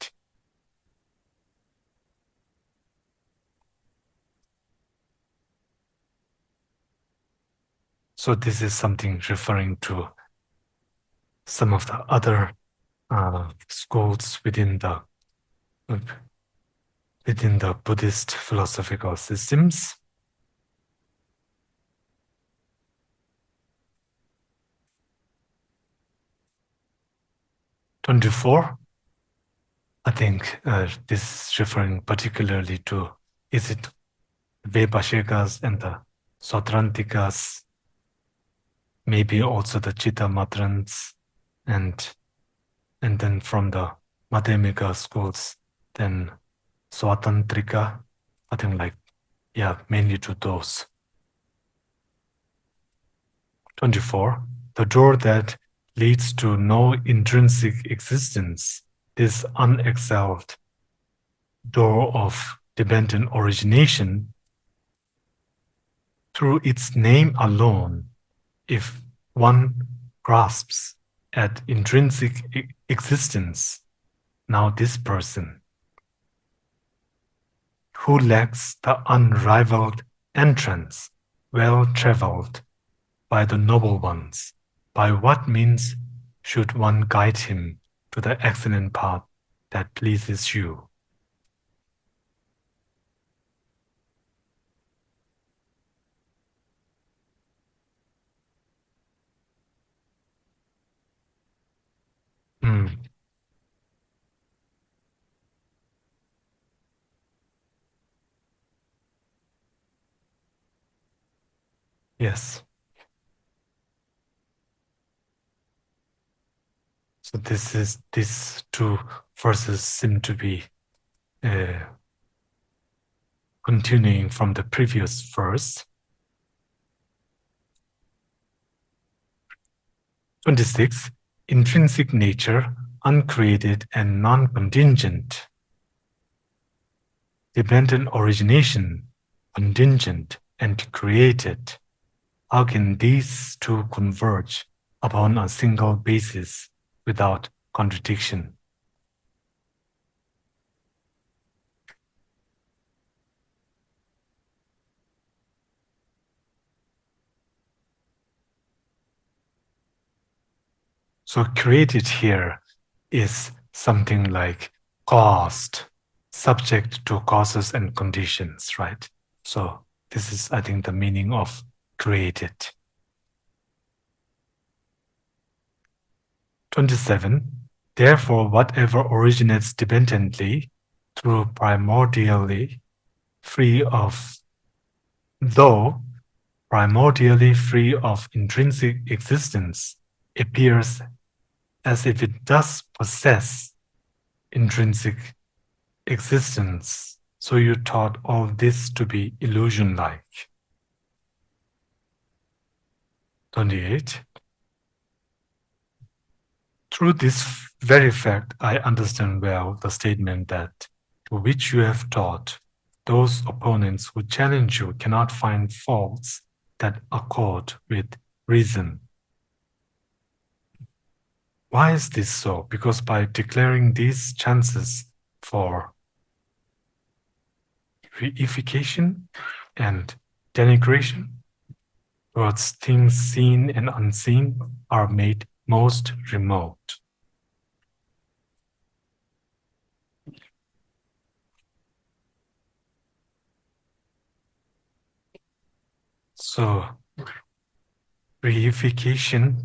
A: So this is something referring to some of the other schools within the Buddhist philosophical systems. 24. I think this is referring particularly to, is it Vebhashikas and the Sautrantikas, maybe also the Chitta Matrans, and then from the Madhyamika schools, then Swatantrika, I think mainly to those. 24. the door that leads to no intrinsic existence, this unexcelled door of dependent origination, through its name alone, if one grasps at intrinsic existence, now this person who lacks the unrivaled entrance, well traveled by the noble ones, by what means should one guide him to the excellent path that pleases you? Mm, yes. So these two verses seem to be uh, continuing from the previous verse. 26. Intrinsic nature, uncreated and non-contingent. Dependent origination, contingent and created. How can these two converge upon a single basis without contradiction? So created here is something like caused, subject to causes and conditions, right? So this is, I think, the meaning of created. 27. Therefore, whatever originates dependently through primordially free of, though primordially free of intrinsic existence, appears as if it does possess intrinsic existence. So you taught all this to be illusion-like. 28. Through this very fact, I understand well the statement that to which you have taught, those opponents who challenge you cannot find faults that accord with reason. Why is this so? Because by declaring these chances for reification and denigration, towards things seen and unseen are made most remote. So, reification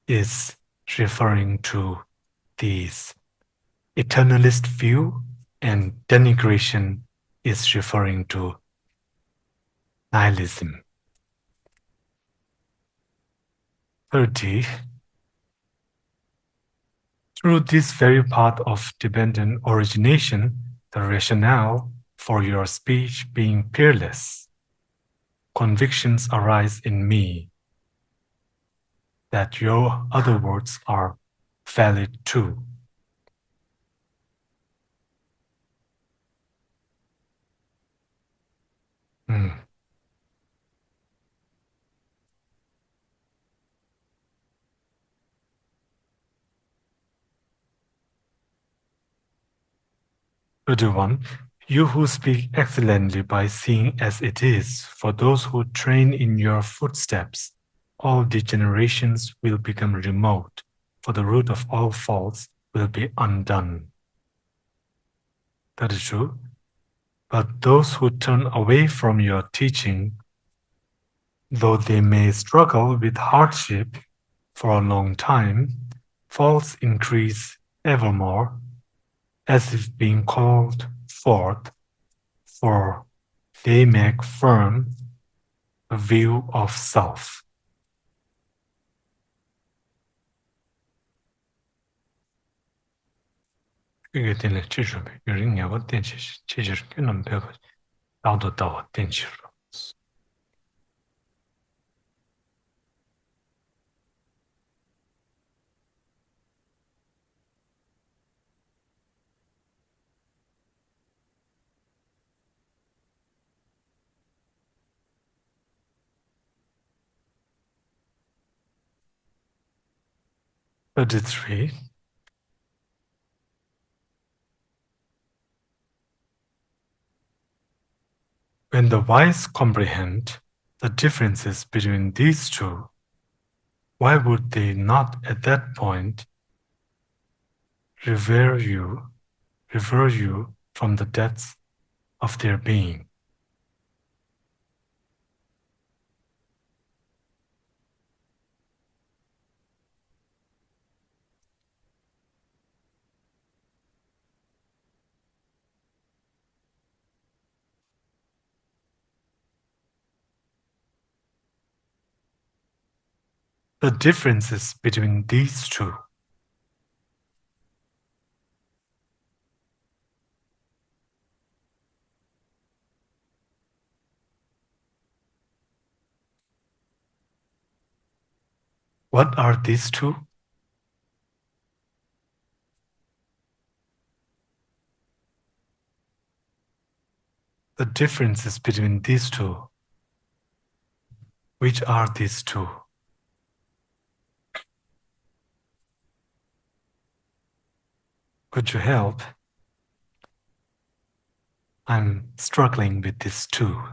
A: is referring to this eternalist view, and denigration is referring to nihilism. 30. Through this very path of dependent origination, the rationale for your speech being peerless, convictions arise in me that your other words are valid too. Mm. 31. You who speak excellently by seeing as it is, for those who train in your footsteps, all degenerations will become remote, for the root of all faults will be undone. That is true. But those who turn away from your teaching, though they may struggle with hardship for a long time, faults increase evermore, as if being called forth, for they make firm a view of self. 그게 되는 지점에 요령하고 대치 체질 끊는 배가 나도 다와 대치로. 33. When the wise comprehend the differences between these two, why would they not at that point revere you from the depths of their being? The differences between these two. What are these two? The differences between these two. Which are these two? Could you help? I'm struggling with this too.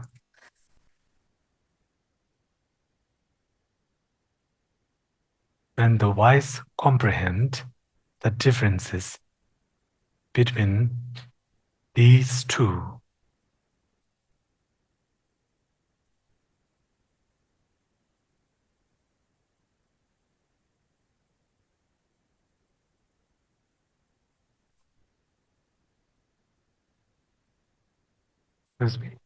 A: When the wise comprehend the differences between these two, excuse me.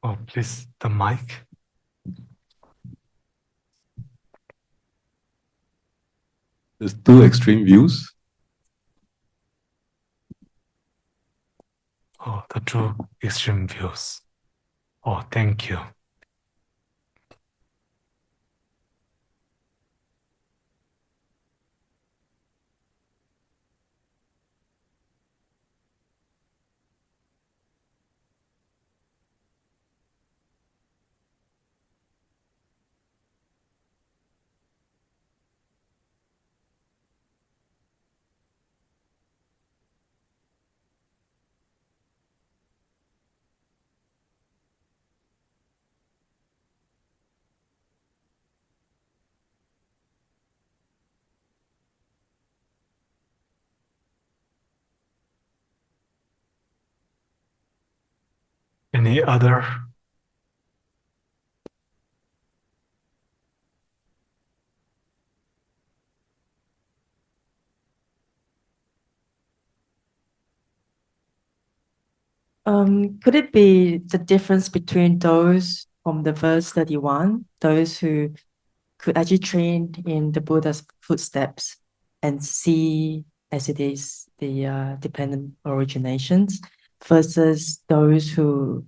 A: Oh, please, the mic.
B: There's two extreme views.
A: Oh, the two extreme views. Oh, thank you. Any other?
C: Could it be the difference between those from the verse 31, those who could actually train in the Buddha's footsteps and see as it is the dependent originations, versus those who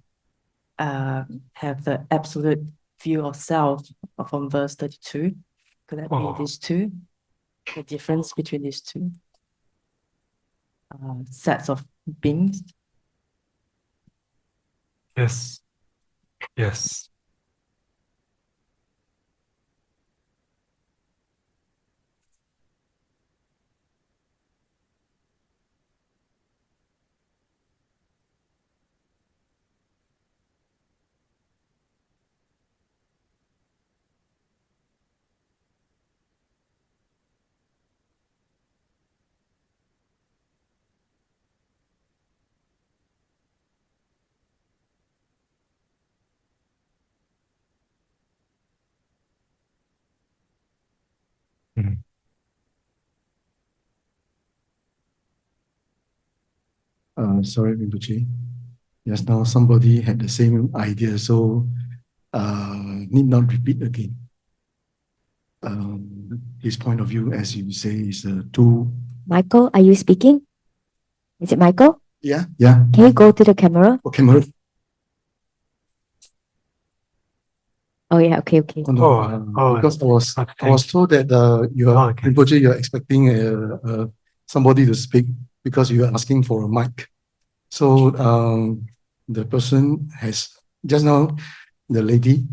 C: have the absolute view of self from verse 32? Could that be these two? The difference between these two sets of beings?
A: Yes. Yes. Mm.
B: Sorry, Rinpoche. Just now somebody had the same idea, so need not repeat again. His point of view, as you say, is two.
D: Michael, are you speaking? Is it Michael?
B: Yeah, yeah.
D: Can you go to the camera?
B: Oh, camera.
D: Oh yeah, okay.
B: Because I was told that Rinpoche, you're expecting somebody to speak because you're asking for a mic. So the person has just now, the lady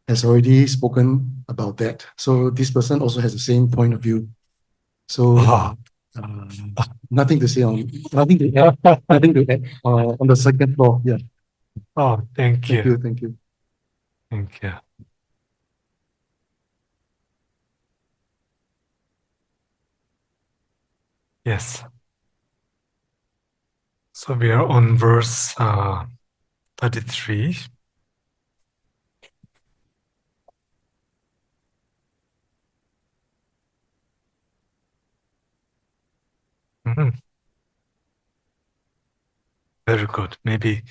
B: has already spoken about that. So this person also has the same point of view. So nothing to say on nothing to add, nothing to add on the second floor. Yeah.
A: Oh, thank you.
B: Thank you. Thank you.
A: Thank you. Yes. So we are on verse 33. Very good. Maybe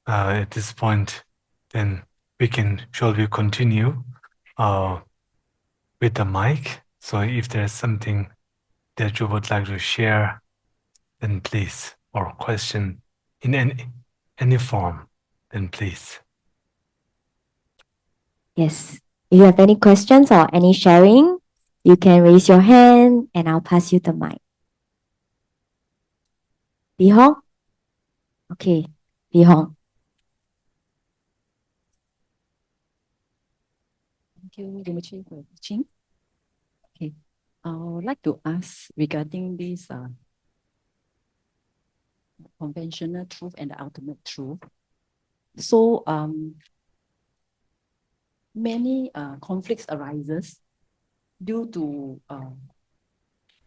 A: at this point, then shall we continue with the mic? So if there's something that you would like to share, then please, or question in any form, then please.
D: Yes. If you have any questions or any sharing, you can raise your hand and I'll pass you the mic. Li Hong? Okay, Li Hong.
E: Thank you, Rinpoche, for teaching. Okay, I would like to ask regarding this conventional truth and the ultimate truth. So, many conflicts arises due to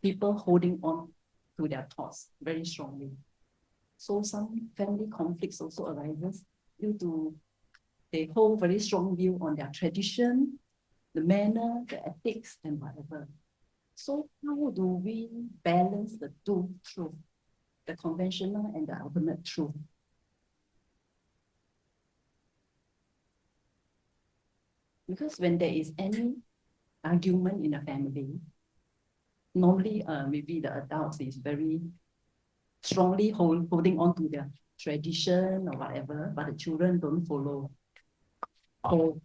E: people holding on to their thoughts very strongly. So some family conflicts also arises due to they hold very strong view on their tradition, the manner, the ethics, and whatever. So how do we balance the two truth, the conventional and the ultimate truth? Because when there is any argument in a family, normally maybe the adults is very strongly holding on to their tradition or whatever, but the children don't follow. So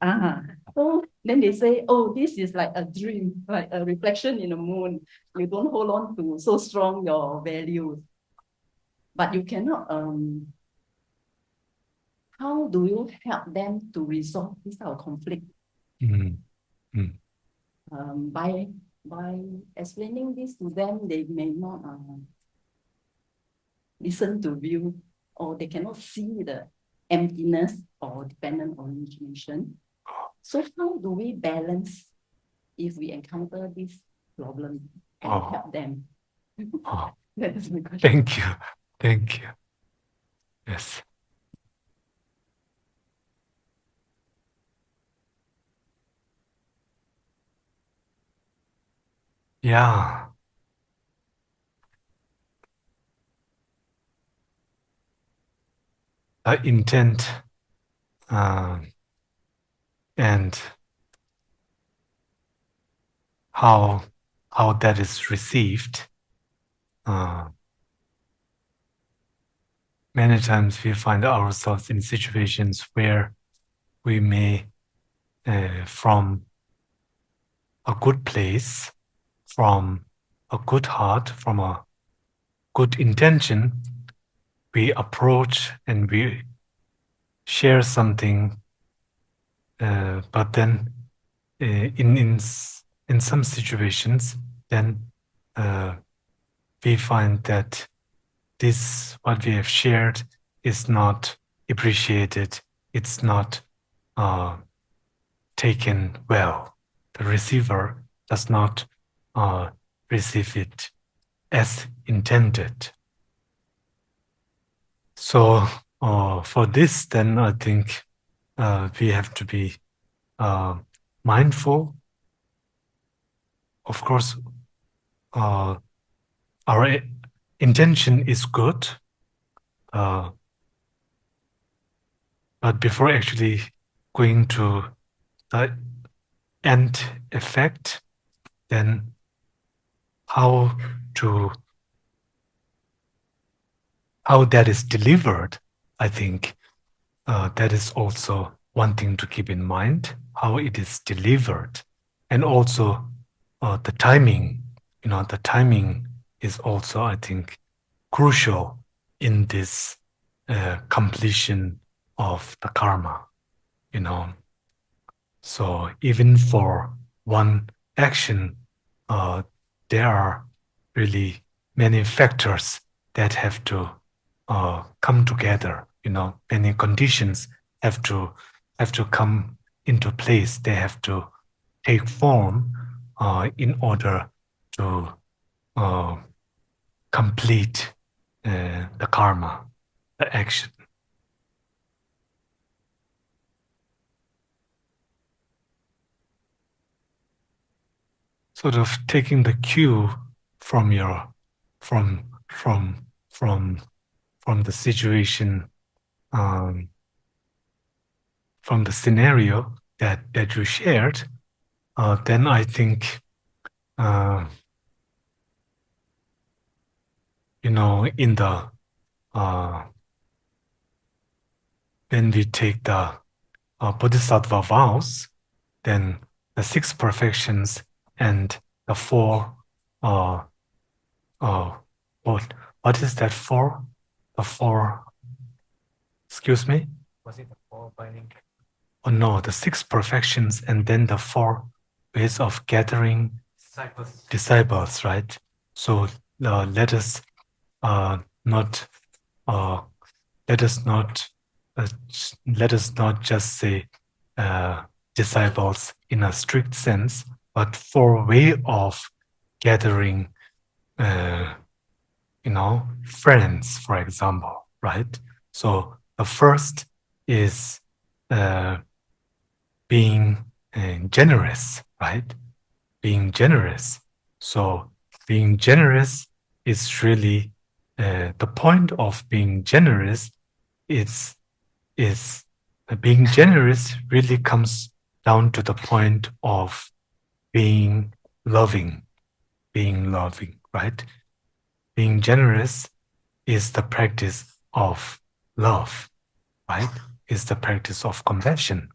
E: then they say, oh, this is like a dream, like a reflection in the moon. You don't hold on to so strong your values. But you cannot, how do you help them to resolve this kind of conflict? By explaining this to them, they may not listen to you, or they cannot see the emptiness or dependent origination. So how do we balance if we encounter this problem and help them? That is my question.
A: Thank you. Thank you. Yes. Yeah. Intent and how that is received. Many times we find ourselves in situations where we may, from a good place, from a good heart, from a good intention, we approach and we share something, but then in some situations, then we find that this, what we have shared, is not appreciated, it's not taken well. The receiver does not receive it as intended. So for this, then I think we have to be mindful. Of course, our intention is good, but before actually going to the end effect, then how that is delivered, I think that is also one thing to keep in mind, how it is delivered, and also the timing. The timing is also, I think, crucial in this completion of the karma. So even for one action, there are really many factors that have to come together. Many conditions have to come into place. They have to take form in order to complete the karma, the action. Sort of taking the cue from the situation, from the scenario that you shared, then I think in the when we take the Bodhisattva vows, then the 6 perfections and the 4 what is that for? The 4, excuse me? Was it the 4 binding? Oh no, the 6 perfections and then the 4 ways of gathering disciples, right? So let us not just say disciples in a strict sense, but 4 way of gathering friends, for example, right? So the first is being generous, right? Being generous. So being generous is really the point of being generous is being generous really comes down to the point of being loving, right? Being generous is the practice of love, right? Is the practice of compassion.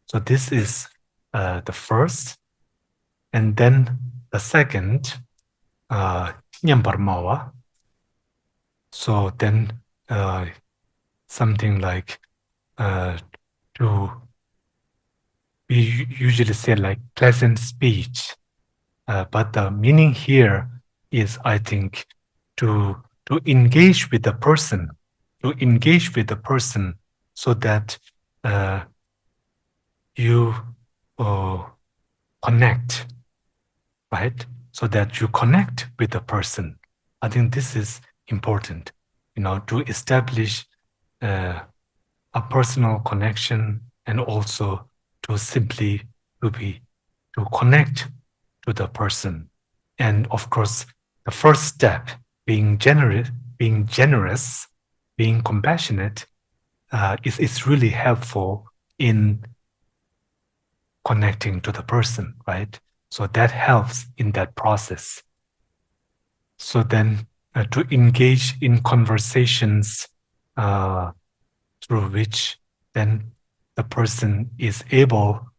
A: So this is the first. And then the second, Nyamparmawa. So then something like we usually say like pleasant speech. But the meaning here is, I think, to engage with the person, so that you connect, right? So that you connect with the person. I think this is important, to establish a personal connection and also to simply to connect to the person. And of course, the first step, being generous, being compassionate, is really helpful in connecting to the person, right? So that helps in that process. So then to engage in conversations through which then the person is able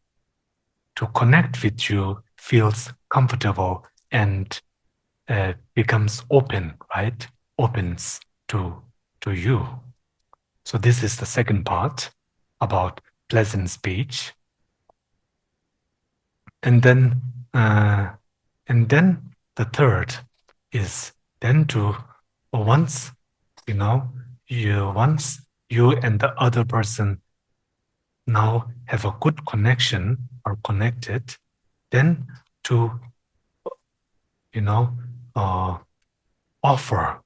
A: to connect with you, feels comfortable, and becomes open, right? Opens to you. So this is the second part about pleasant speech. And then the third is then to once you and the other person now have a good connection or connected, then to offer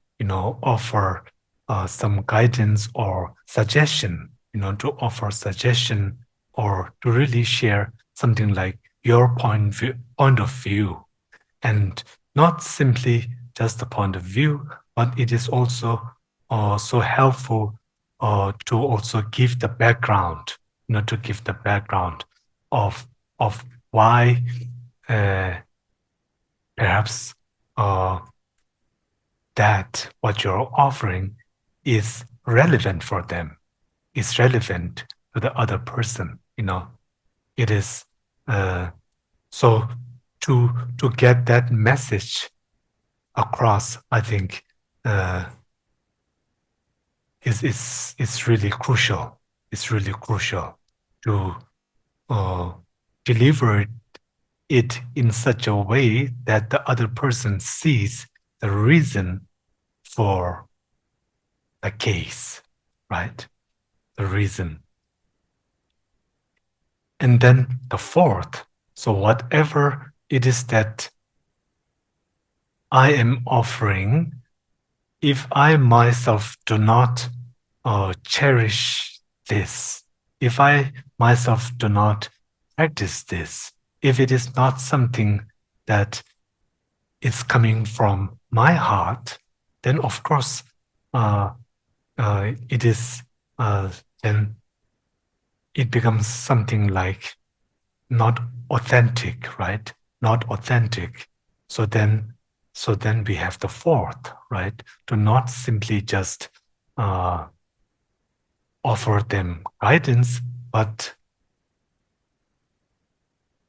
A: some guidance or suggestion, to offer suggestion or to really share something like your point of view, and not simply just the point of view, but it is also so helpful to also give the background, of why perhaps that what you're offering is relevant for them, is relevant to the other person. It is so to get that message across, I think is really crucial. It's really crucial to deliver it in such a way that the other person sees the reason for the case, right? The reason. And then the fourth, so whatever it is that I am offering, if I myself do not cherish this, if I myself do not practice this, if it is not something that is coming from my heart, then of course it is then it becomes something like not authentic, right? Not authentic. So then we have the fourth, right? To not simply just offer them guidance, but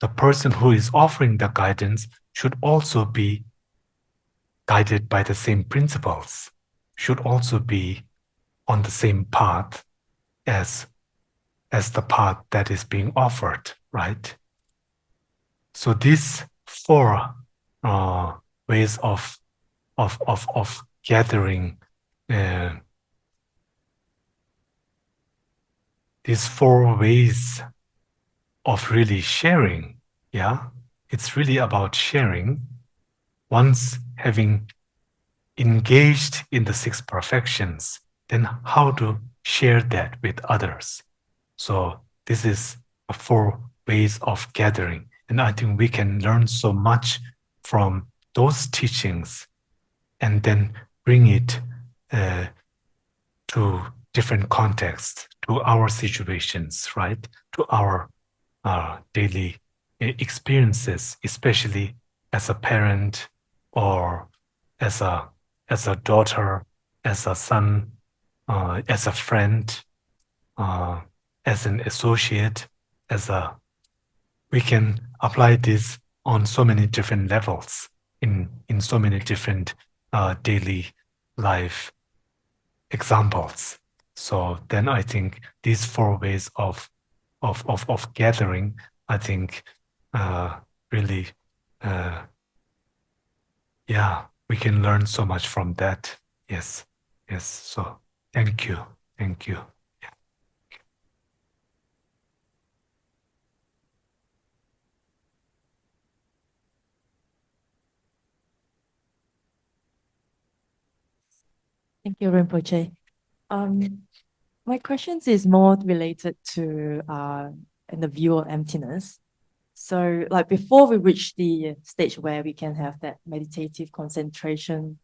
A: the person who is offering the guidance should also be guided by the same principles, should also be on the same path as the path that is being offered, right? So these four ways of gathering, these four ways of really sharing, yeah, it's really about sharing. Once having engaged in the six perfections, then how to share that with others. So this is four ways of gathering. And I think we can learn so much from those teachings and then bring it to different contexts, to our situations, right? To our daily experiences, especially as a parent or as a daughter, as a son, as a friend, as an associate, we can apply this on so many different levels in so many different daily life examples. So then I think these four ways of gathering, I think really yeah, we can learn so much from that. Yes. So thank you.
C: Thank you, Rinpoche. My questions is more related to in the view of emptiness. So, like before we reach the stage where we can have that meditative concentration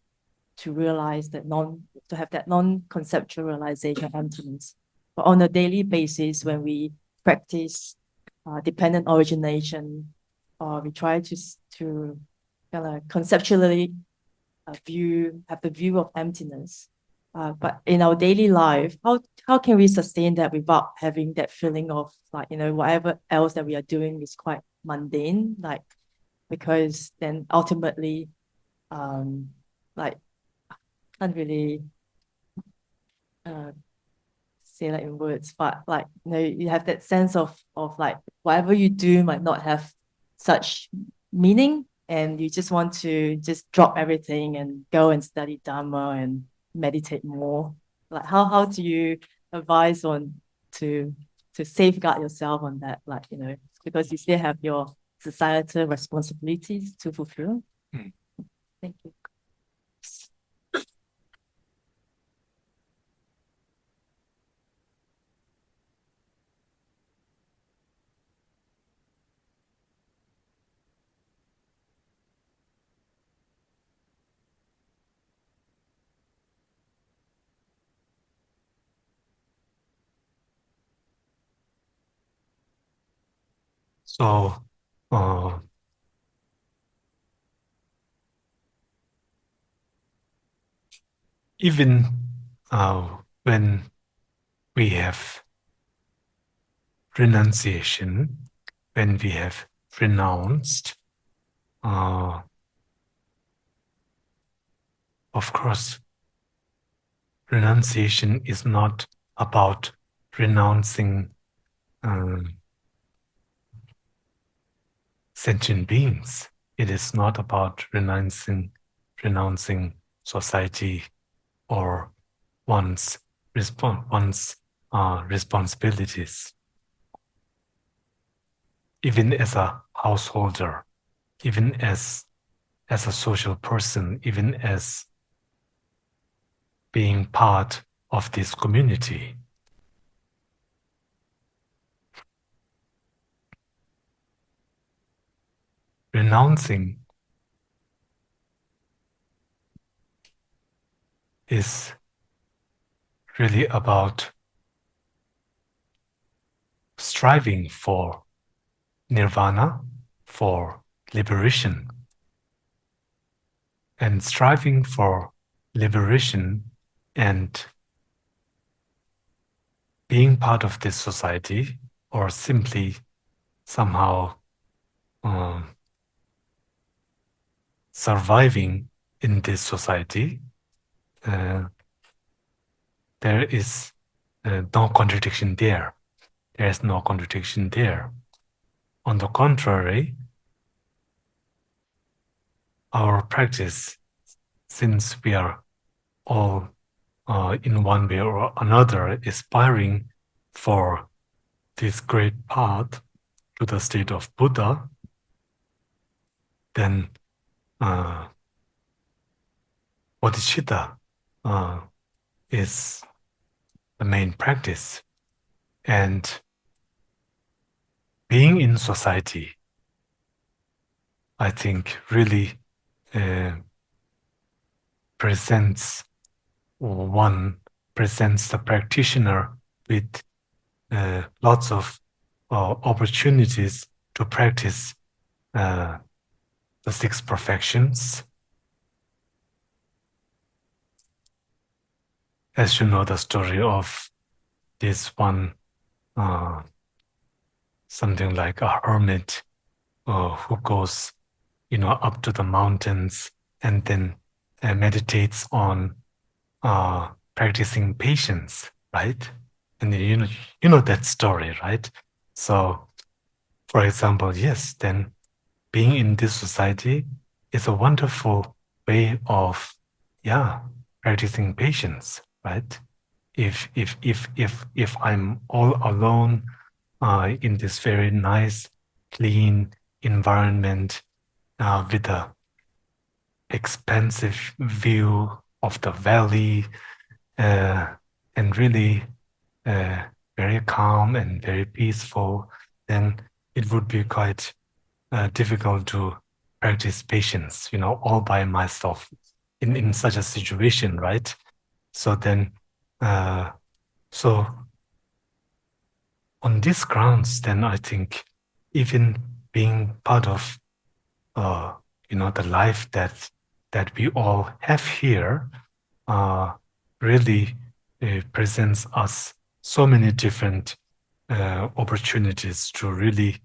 C: to realize that to have that non-conceptual realization of emptiness. But on a daily basis, when we practice dependent origination, or we try to kind of conceptually have the view of emptiness. But in our daily life, how can we sustain that without having that feeling of like, whatever else that we are doing is quite mundane, like, because then ultimately, like, can't really say that in words, but like, you have that sense of like whatever you do might not have such meaning, and you just want to just drop everything and go and study Dharma and meditate more. Like how do you advise on to safeguard yourself on that, like, because you still have your societal responsibilities to fulfill? Thank you.
A: So even when we have renunciation, when we have renounced, of course, renunciation is not about renouncing sentient beings. It is not about renouncing society or one's responsibilities. Even as a householder, even as a social person, even as being part of this community. Renouncing is really about striving for nirvana, for liberation. And striving for liberation and being part of this society, or simply somehow surviving in this society, there is no contradiction there. There is no contradiction there. On the contrary, our practice, since we are all in one way or another aspiring for this great path to the state of Buddha, then bodhicitta is the main practice. And being in society, I think, really presents the practitioner with lots of opportunities to practice the 6 perfections. As you know, the story of this one, something like a hermit who goes, up to the mountains and then meditates on practicing patience, right? And you know that story, right? So, for example, yes, then being in this society is a wonderful way of, practicing patience, right? If I'm all alone in this very nice, clean environment with a expansive view of the valley and really very calm and very peaceful, then it would be quite difficult to practice patience, all by myself in such a situation, right? So then, so on these grounds, then I think even being part of, the life that we all have here, really presents us so many different opportunities to really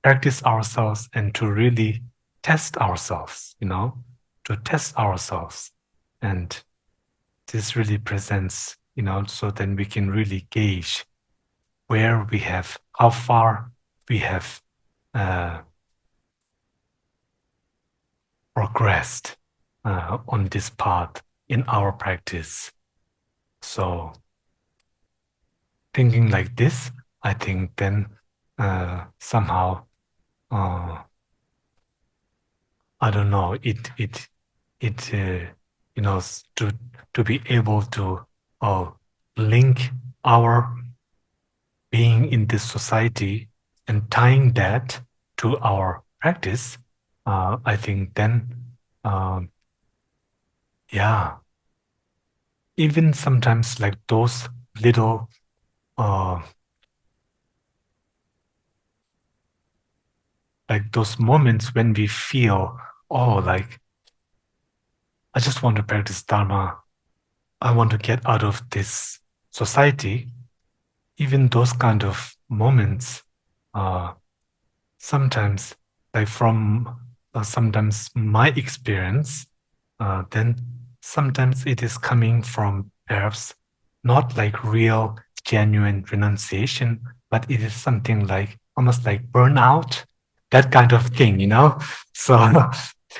A: practice ourselves and to really test ourselves, to test ourselves. And this really presents, so then we can really gauge how far we have progressed on this path in our practice. So thinking like this, I think then somehow, I don't know, to be able to link our being in this society and tying that to our practice, I think then, even sometimes like those little like those moments when we feel, like, I just want to practice Dharma, I want to get out of this society, even those kind of moments, sometimes, like from sometimes my experience, then sometimes it is coming from perhaps not like real, genuine renunciation, but it is something like almost like burnout, that kind of thing, you know. So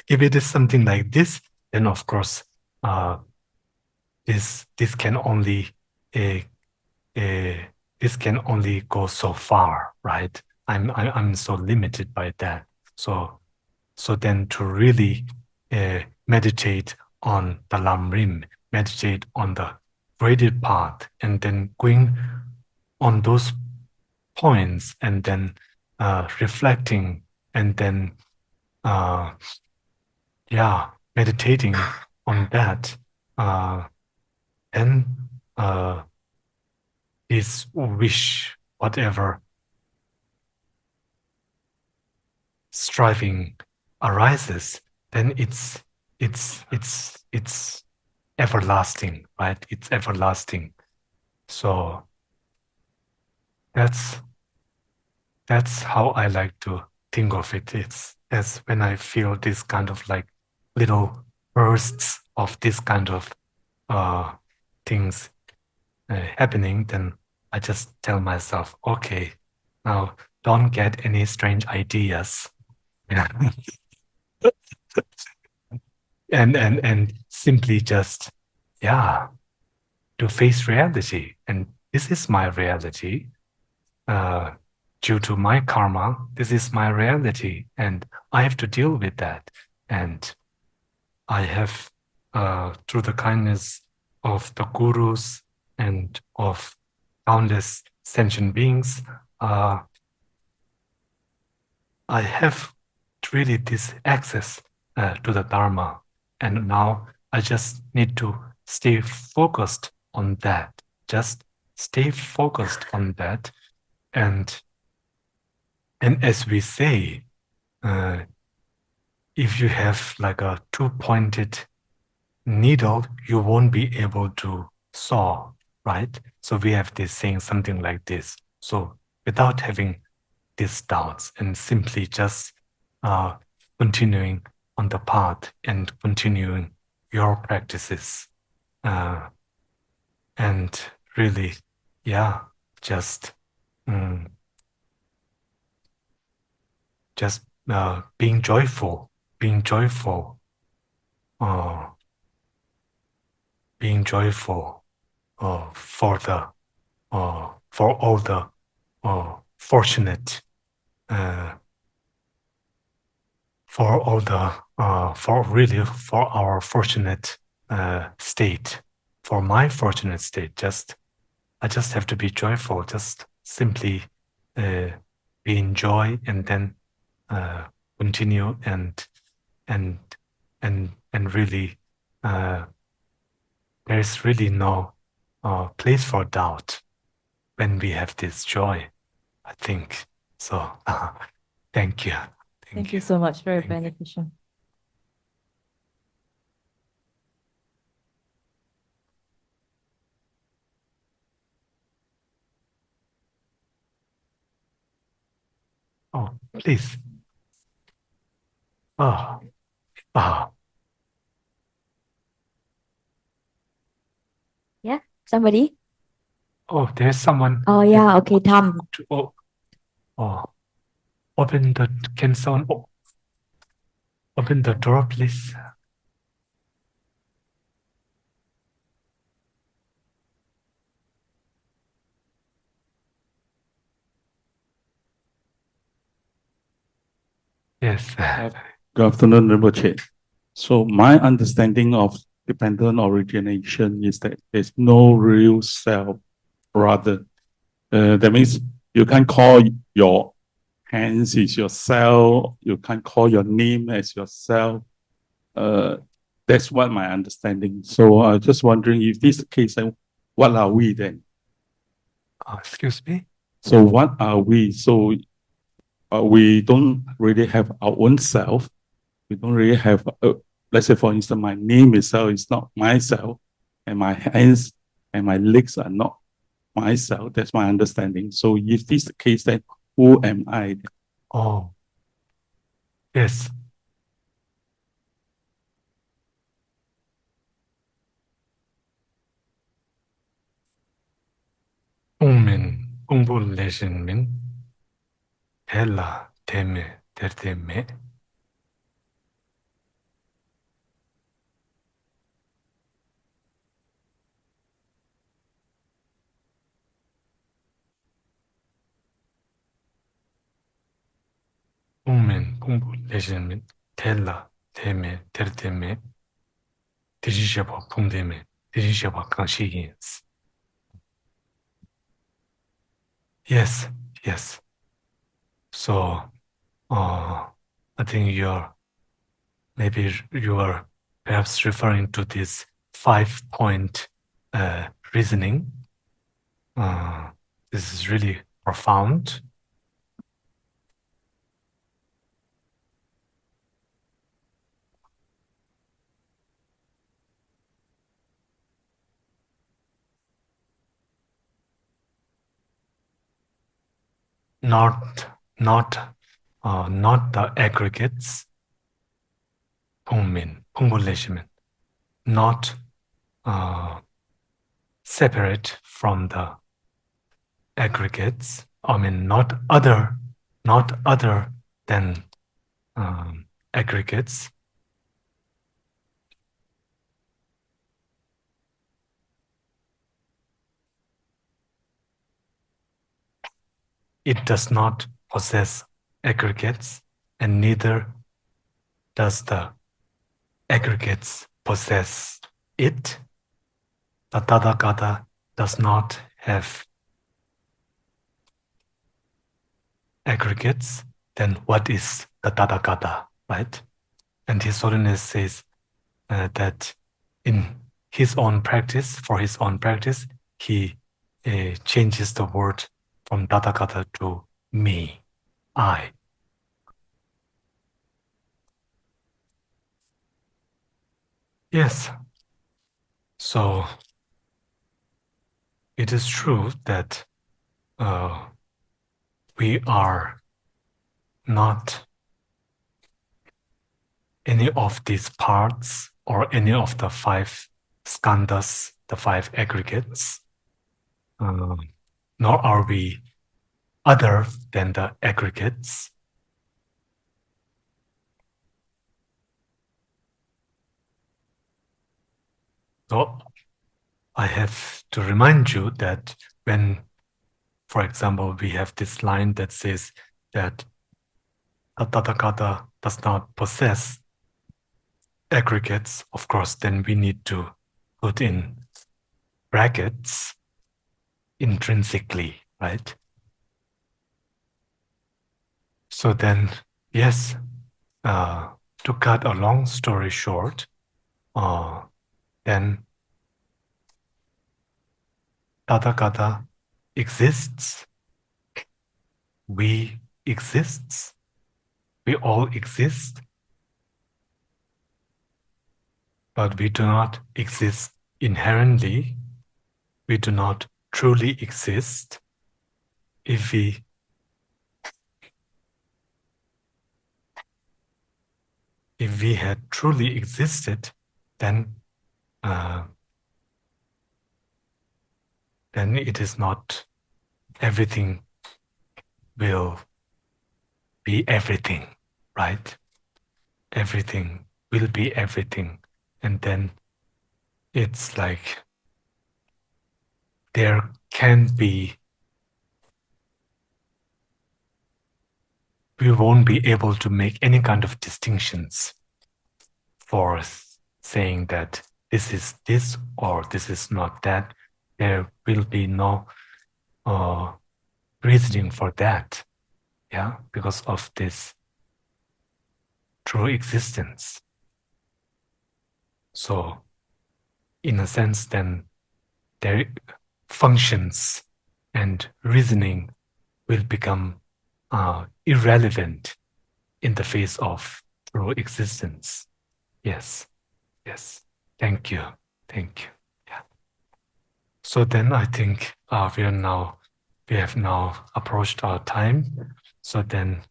A: if it is something like this, then of course, this can only uh, this can only go so far, right? I'm so limited by that. So then to really meditate on the Lam Rim, meditate on the graded path, and then going on those points, and then reflecting, and then meditating on that, then this wish, whatever striving arises, then it's everlasting, right? It's everlasting. So that's how I like to think of it. It's as when I feel this kind of like little bursts of this kind of things happening, then I just tell myself, okay, now don't get any strange ideas. Yeah. and simply just, to face reality. And this is my reality. Due to my karma, this is my reality, and I have to deal with that. And I have, through the kindness of the gurus and of countless sentient beings, I have really this access to the Dharma. And now I just need to stay focused on that. Just stay focused on that. And as we say, if you have like a two-pointed needle, you won't be able to saw, right? So we have this saying something like this. So without having these doubts and simply just continuing on the path and continuing your practices, and really, just being joyful, being joyful, being joyful for the for all the fortunate, for all the for our fortunate state, for my fortunate state. I just have to be joyful, just simply be in joy, and then continue and really there's really no place for doubt when we have this joy, I think. So thank you.
C: Thank you so much. Very
A: Thank you.
C: beneficial.
A: Oh, please. Oh,
D: Yeah, somebody?
A: oh, there's someone.
D: Oh yeah, okay, Tom.
A: Open the, can someone open the door, please? Yes.
F: Good afternoon, Rinpoche. So my understanding of dependent origination is that there's no real self, rather. That means you can't call your hands is yourself, you can't call your name as yourself. That's what my understanding. So I'm just wondering if this is the case, then what are we then?
A: Excuse me?
F: So what are we? So we don't really have our own self. We don't really have, let's say, for instance, my name itself is not myself, and my hands and my legs are not myself. That's my understanding. So if this is the case, then who am I?
A: Oh, yes. Ungmin, ungbu leshin min, hela teme terte me. Pungmen, pungbu, lejen tella, teme, terte me, tijishaba, pungdeme, tijishaba, kanshigins. Yes, yes. So, I think maybe you are perhaps referring to this 5-point reasoning. This is really profound. Not the aggregates, pungmin, pungbuleshimen, not separate from the aggregates. I mean, not other than aggregates. It does not possess aggregates, and neither does the aggregates possess it. The Tathagata does not have aggregates. Then what is the Tathagata, right? And His Holiness says that in his own practice, for his own practice, he changes the word from Tathagata to me, I. Yes. So it is true that we are not any of these parts or any of the 5 skandhas, the 5 aggregates, nor are we other than the aggregates. So I have to remind you that when, for example, we have this line that says that a Tathagata does not possess aggregates, of course, then we need to put in brackets intrinsically, right? So then, yes, to cut a long story short, then Tathagata exists, we exists, we all exist, but we do not exist inherently. We do not truly exist. If we had truly existed, then it is not everything will be everything, right? Everything will be everything. And then it's like there can be, we won't be able to make any kind of distinctions for saying that this is this or this is not that. There will be no reasoning for that, yeah, because of this true existence. So, in a sense, then their functions and reasoning will become irrelevant in the face of true existence. Yes, yes. Thank you. Thank you. Yeah. So then I think we have now approached our time. So then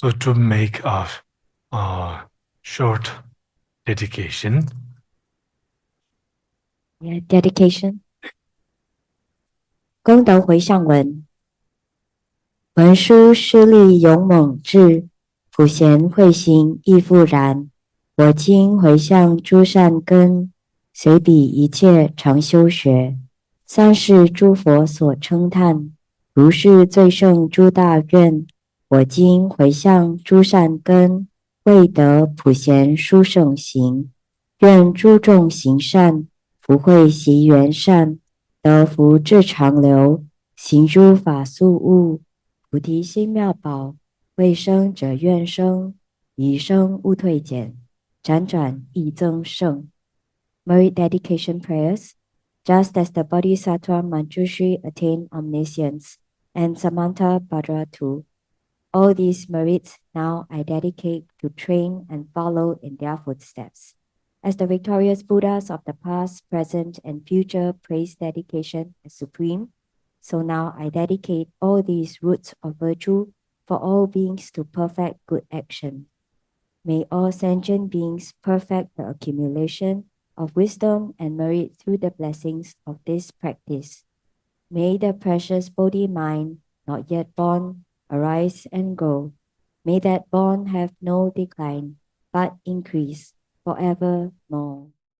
A: So to make a short dedication.
D: Yeah, dedication. 功德回向文，文殊师利勇猛智，普贤慧心亦复然。我今回向诸善根，随彼一切常修学，三世诸佛所称叹，如是最胜诸大愿。我今回向诸善根，为得普贤殊胜行，愿诸众行善，福慧习缘善，得福至长流，行诸法素物，菩提心妙宝，未生者愿生，已生勿退减，辗转益增胜。Merit dedication prayers. Just as the Bodhisattva Manjushri attained omniscience and Samantha Bhadra too, all these merits now I dedicate to train and follow in their footsteps. As the victorious Buddhas of the past, present, and future praise dedication as supreme, so now I dedicate all these roots of virtue for all beings to perfect good action. May all sentient beings perfect the accumulation of wisdom and merit through the blessings of this practice. May the precious Bodhi mind, not yet born, arise and grow. May that born have no decline, but increase forevermore.